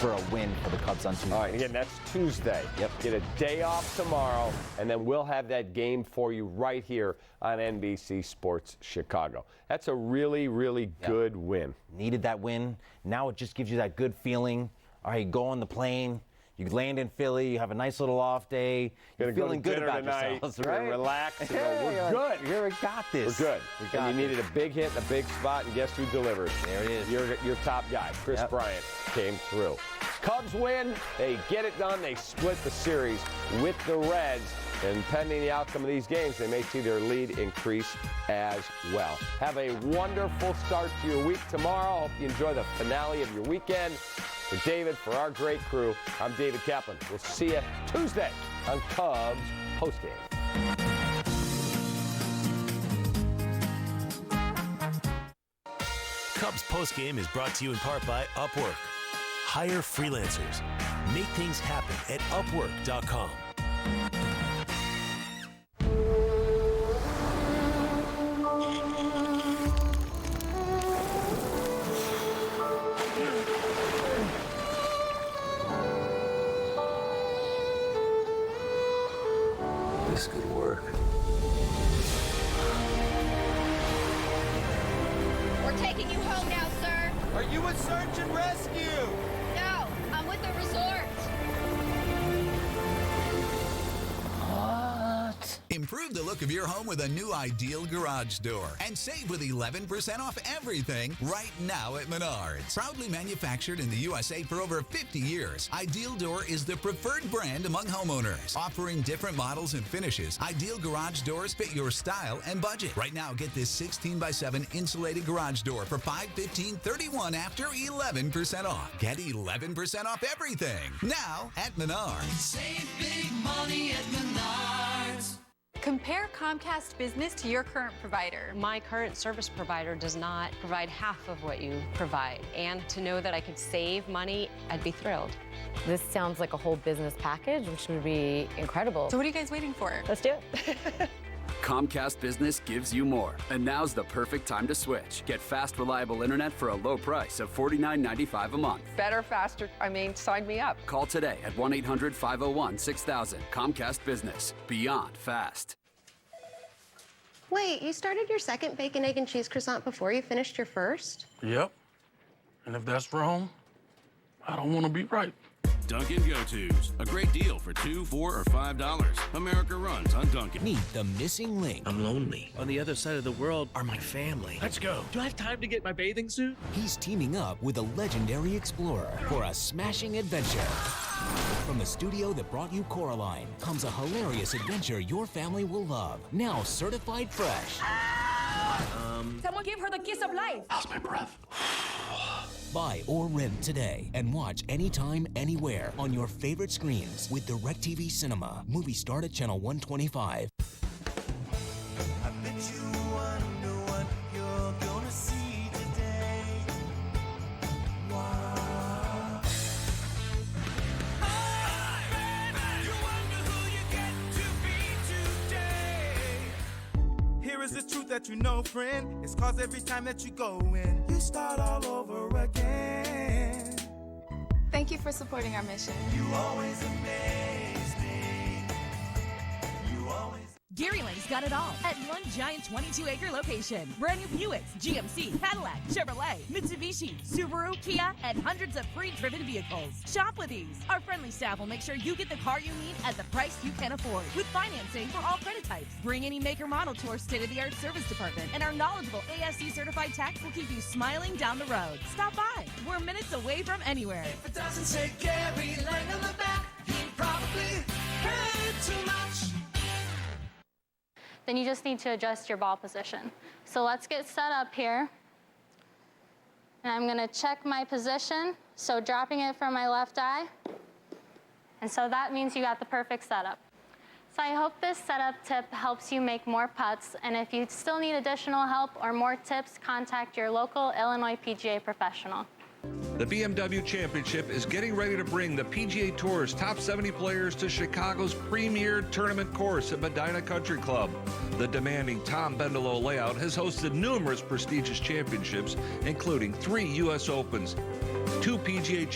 for a win for the Cubs on Tuesday. All right, again, that's Tuesday. Yep. Get a day off tomorrow, and then we'll have that game for you right here on NBC Sports Chicago. That's a really, really good win. Needed that win. Now it just gives you that good feeling. All right, go on the plane. You land in Philly, you have a nice little off day. You're feeling good about yourselves, right? Relax and go, we're good. Here, we got this. We're good. And you needed a big hit in a big spot, and guess who delivered? There it is. Your top guy, Chris Bryant, came through. Cubs win. They get it done. They split the series with the Reds. And pending the outcome of these games, they may see their lead increase as well. Have a wonderful start to your week tomorrow. Hope you enjoy the finale of your weekend. For David, for our great crew, I'm David Kaplan. We'll see you Tuesday on Cubs Postgame. Cubs Postgame is brought to you in part by Upwork. Hire freelancers. Make things happen at Upwork.com. We're taking you home now, sir. Are you with search and rescue? No, I'm with the resort. Improve the look of your home with a new Ideal garage door and save with 11% off everything right now at Menards. Proudly manufactured in the USA for over 50 years, Ideal Door is the preferred brand among homeowners. Offering different models and finishes, Ideal garage doors fit your style and budget. Right now, get this 16x7 insulated garage door for $515.31 after 11% off. Get 11% off everything now at Menards. Save big money at Menards. Compare Comcast Business to your current provider. My current service provider does not provide half of what you provide. And to know that I could save money, I'd be thrilled. This sounds like a whole business package, which would be incredible. So what are you guys waiting for? Let's do it. Comcast Business gives you more, and now's the perfect time to switch. Get fast, reliable internet for a low price of $49.95 a month. Better, faster, sign me up. Call today at 1-800-501-6000. Comcast Business. Beyond fast. Wait, you started your second bacon, egg, and cheese croissant before you finished your first? Yep. And if that's wrong, I don't want to be right. Dunkin' Go-Tos. A great deal for $2, $4, or $5. America runs on Dunkin'. Meet the missing link. I'm lonely. On the other side of the world are my family. Let's go. Do I have time to get my bathing suit? He's teaming up with a legendary explorer for a smashing adventure. From the studio that brought you Coraline comes a hilarious adventure your family will love. Now certified fresh. Someone give her the kiss of life. How's my breath? Buy or rent today and watch anytime, anywhere on your favorite screens with DirecTV Cinema. Movie start at channel 125. I bet you wonder what you're gonna see today. Wow. You wonder who you get to be today. Here is the truth that you know, friend. It's cause every time that you go in, you start all over again. Thank you for supporting our mission. You always amaze me. You always. Gary Lane's got it all at one giant 22-acre location. Brand new Buicks, GMC, Cadillac, Chevrolet, Mitsubishi, Subaru, Kia, and hundreds of free-driven vehicles. Shop with ease. Our friendly staff will make sure you get the car you need at the price you can afford, with financing for all credit types. Bring any make or model to our state-of-the-art service department, and our knowledgeable ASC-certified techs will keep you smiling down the road. Stop by. We're minutes away from anywhere. If it doesn't say Gary Lane on the back, he probably paid too much. Then you just need to adjust your ball position. So let's get set up here. And I'm gonna check my position, so dropping it from my left eye. And so that means you got the perfect setup. So I hope this setup tip helps you make more putts, and if you still need additional help or more tips, contact your local Illinois PGA professional. The BMW Championship is getting ready to bring the PGA Tour's top 70 players to Chicago's premier tournament course at Medina Country Club. The demanding Tom Bendelow layout has hosted numerous prestigious championships, including 3 U.S. Opens, 2 PGA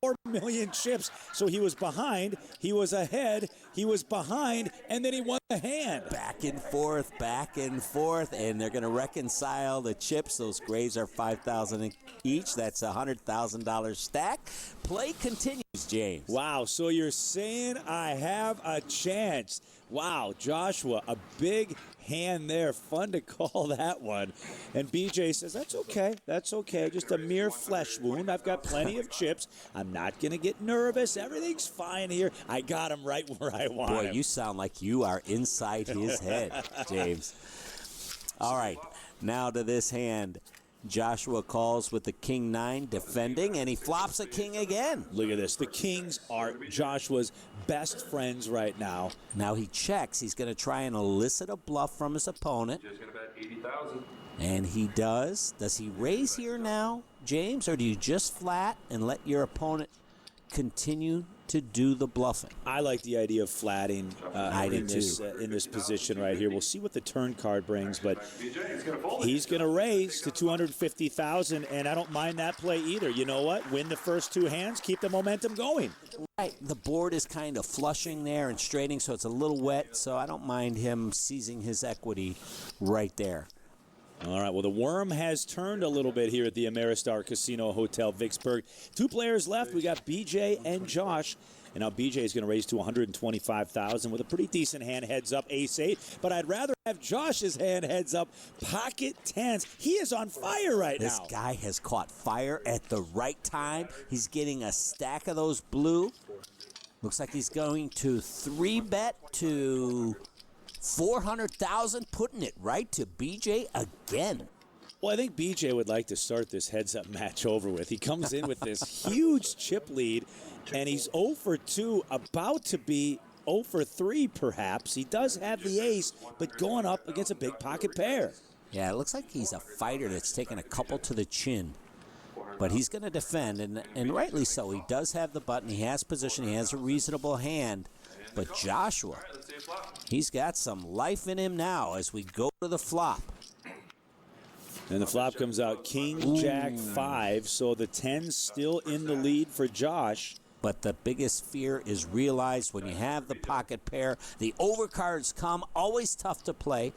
4 million chips. So he was behind, he was ahead, he was behind, and then he won the hand. Back and forth, and they're going to reconcile the chips. Those grays are $5,000 each. That's a $100,000 stack. Play continues, James. Wow, so you're saying I have a chance. Wow, Joshua, a big hand there. Fun to call that one. And BJ says, that's okay. Just a mere flesh wound. I've got plenty of chips. I'm not going to get nervous. Everything's fine here. I got him right where I want him. Boy, you sound like you are inside his head, James. All right, now to this hand. Joshua calls with the king 9 defending, and he flops a king again. Look at this. The kings are Joshua's best friends right now. Now he checks. He's going to try and elicit a bluff from his opponent. Just going to bet 80,000. And he does. Does he raise here now, James, or do you just flat and let your opponent continue to do the bluffing? I like the idea of flatting in this position right here. We'll see what the turn card brings, but he's going to raise to $250,000, and I don't mind that play either. You know what? Win the first 2 hands, keep the momentum going. Right. The board is kind of flushing there and straighting, so it's a little wet, so I don't mind him seizing his equity right there. All right, well, the worm has turned a little bit here at the Ameristar Casino Hotel Vicksburg. 2 players left. We got BJ and Josh. And now BJ is going to raise to $125,000 with a pretty decent hand, heads up, ace-8. But I'd rather have Josh's hand, heads up, pocket 10s. He is on fire right now. This guy has caught fire at the right time. He's getting a stack of those blue. Looks like he's going to 3-bet to $400,000, putting it right to BJ again. Well, I think BJ would like to start this heads-up match over with. He comes in with this huge chip lead, and he's 0 for 2, about to be 0 for 3 perhaps. He does have the ace, but going up against a big pocket pair. Yeah, it looks like he's a fighter that's taken a couple to the chin. But he's going to defend, and rightly so. He does have the button. He has position. He has a reasonable hand. But Joshua, he's got some life in him now as we go to the flop. And the flop comes out King, Jack, 5. So the 10's still in the lead for Josh. But the biggest fear is realized when you have the pocket pair. The overcards come, always tough to play.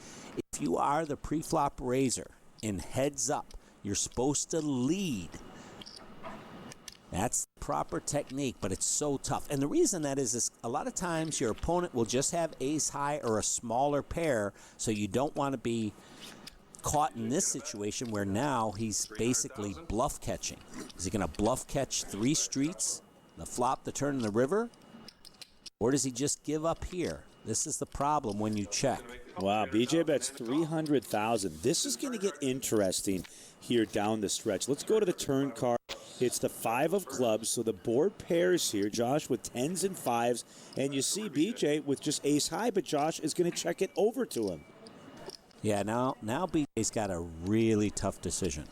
If you are the pre-flop raiser in heads up, you're supposed to lead. That's the proper technique, but it's so tough. And the reason that is a lot of times your opponent will just have ace high or a smaller pair, so you don't want to be caught in this situation where now he's basically bluff catching. Is he going to bluff catch 3 streets, the flop, the turn, and the river? Or does he just give up here? This is the problem when you check. Wow, BJ bets $300,000. This is going to get interesting here down the stretch. Let's go to the turn card. It's the 5 of clubs, so the board pairs here. Josh with 10s and 5s, and you see BJ with just ace high, but Josh is going to check it over to him. Yeah, now BJ's got a really tough decision.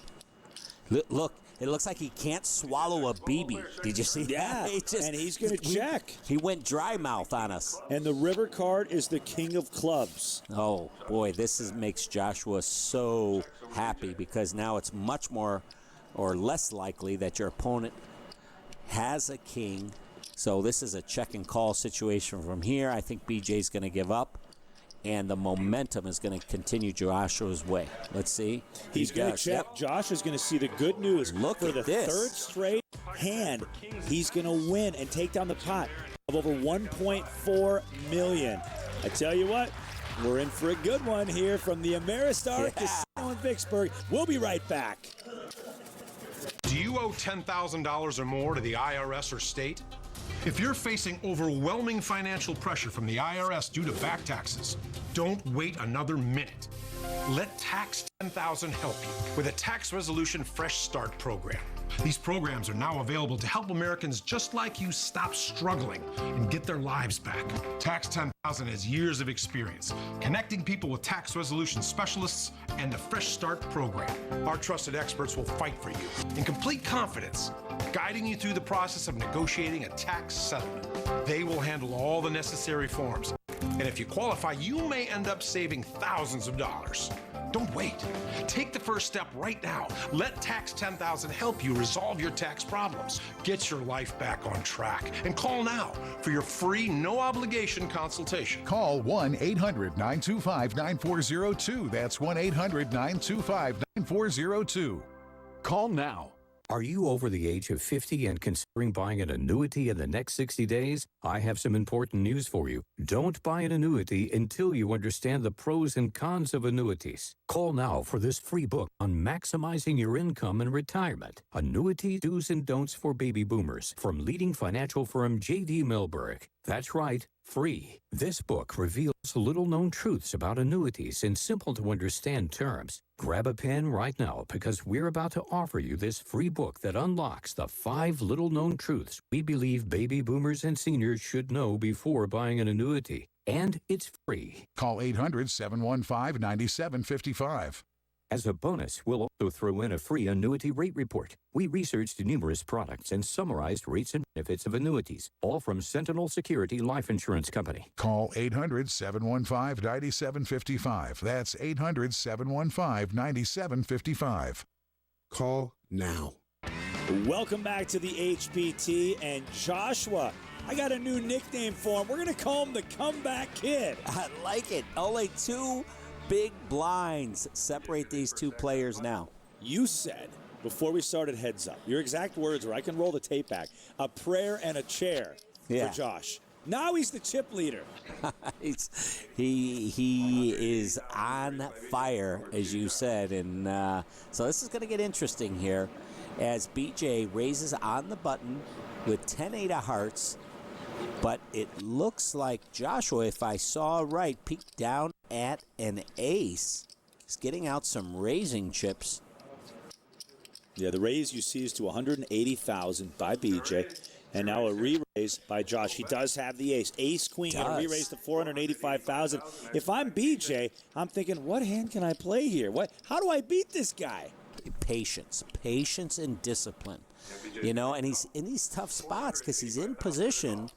Look, it looks like he can't swallow a BB. Did you see that? And he's going to check. He went dry mouth on us. And the river card is the king of clubs. Oh, boy, this makes Joshua so happy because now it's much more or less likely that your opponent has a king. So this is a check and call situation from here. I think BJ's going to give up. And the momentum is going to continue Joshua's way. Let's see. He's going to check. Yep. Josh is going to see the good news. Look for at the this. 3rd straight hand. He's going to win and take down the pot of over $1.4 million. I tell you what, we're in for a good one here from the Ameristar Casino in Vicksburg. We'll be right back. Do you owe $10,000 or more to the IRS or state? If you're facing overwhelming financial pressure from the IRS due to back taxes, don't wait another minute. Let Tax 10,000 help you with a Tax Resolution Fresh Start program. These programs are now available to help Americans just like you stop struggling and get their lives back. Tax 10,000 has years of experience connecting people with tax resolution specialists and the Fresh Start program. Our trusted experts will fight for you in complete confidence, guiding you through the process of negotiating a tax settlement. They will handle all the necessary forms. And if you qualify, you may end up saving thousands of dollars. Don't wait. Take the first step right now. Let Tax 10,000 help you resolve your tax problems. Get your life back on track and call now for your free, no obligation consultation. Call 1-800-925-9402. That's 1-800-925-9402. Call now. Are you over the age of 50 and considering buying an annuity in the next 60 days? I have some important news for you. Don't buy an annuity until you understand the pros and cons of annuities. Call now for this free book on maximizing your income in retirement. Annuity Do's and Don'ts for Baby Boomers from leading financial firm J.D. Milberg. That's right, free. This book reveals little-known truths about annuities in simple-to-understand terms. Grab a pen right now because we're about to offer you this free book that unlocks the 5 little-known truths we believe baby boomers and seniors should know before buying an annuity. And it's free. Call 800-715-9755. As a bonus, we'll also throw in a free annuity rate report. We researched numerous products and summarized rates and benefits of annuities, all from Sentinel Security Life Insurance Company. Call 800-715-9755. That's 800-715-9755. Call now. Welcome back to the HPT. And Joshua, I got a new nickname for him. We're going to call him the Comeback Kid. I like it. Only 2 big blinds separate these 2 players now. You said, before we started Heads Up, your exact words were, I can roll the tape back, a prayer and a chair for Josh. Now he's the chip leader. He is on fire, as you said. And so this is going to get interesting here as BJ raises on the button with 10-8 of hearts. But it looks like Joshua, if I saw right, peeked down at an ace. He's getting out some raising chips. Yeah, the raise you see is to 180,000 by BJ. And now a re-raise by Josh. He does have the ace. Ace-queen, going to re-raise to 485,000. If I'm BJ, I'm thinking, what hand can I play here? How do I beat this guy? Patience and discipline. You know, and he's in these tough spots because he's in position.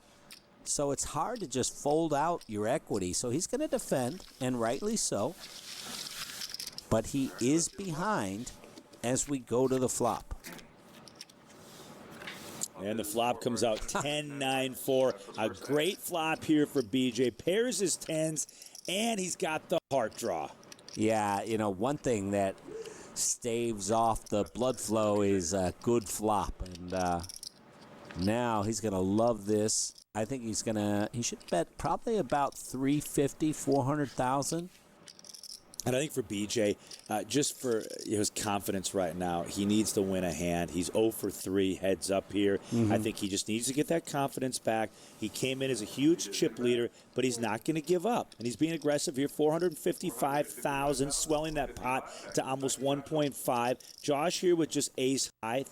So it's hard to just fold out your equity. So he's going to defend, and rightly so. But he is behind as we go to the flop. And the flop comes out 10-9-4. A great flop here for BJ. Pairs his 10s, and he's got the heart draw. Yeah, you know, one thing that staves off the blood flow is a good flop. And now he's going to love this. I think he should bet probably about 350, 400,000. And I think for BJ, just for his confidence right now, he needs to win a hand. He's 0 for 3 heads up here. I think he just needs to get that confidence back. He came in as a huge chip leader, but he's not going to give up. And he's being aggressive here, 455,000, swelling that pot to almost 1.5. Josh here with just ace high.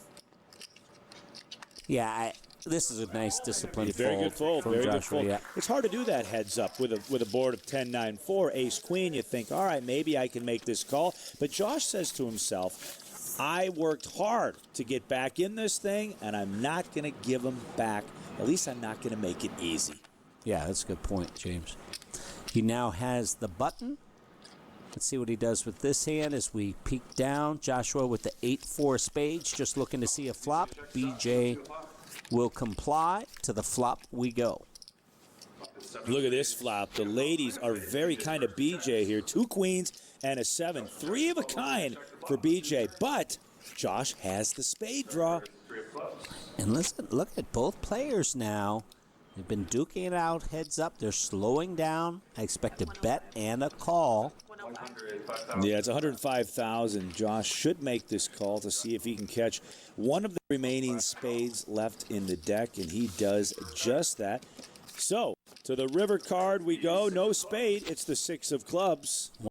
Yeah, this is a nice disciplined Very good fold. from Very Joshua, good fold. yeah. It's hard to do that heads up with a board of 10-9-4, ace queen. You think, all right, maybe I can make this call. But Josh says to himself, I worked hard to get back in this thing, and I'm not going to give him back. At least I'm not going to make it easy. Yeah, that's a good point, James. He now has the button. Let's see what he does with this hand as we peek down. Joshua with the 8-4 spades, just looking to see a flop. BJ will comply. To the flop we go. Look at this flop. The ladies are very kind of BJ here. 2 queens and a 7. 3 of a kind for BJ. But Josh has the spade draw. And listen, look at both players now. They've been duking it out heads up. They're slowing down. I expect a bet and a call. Yeah, it's 105,000. Josh should make this call to see if he can catch one of the remaining spades left in the deck, and he does just that. So, to the river card we go. No spade. It's the 6 of clubs.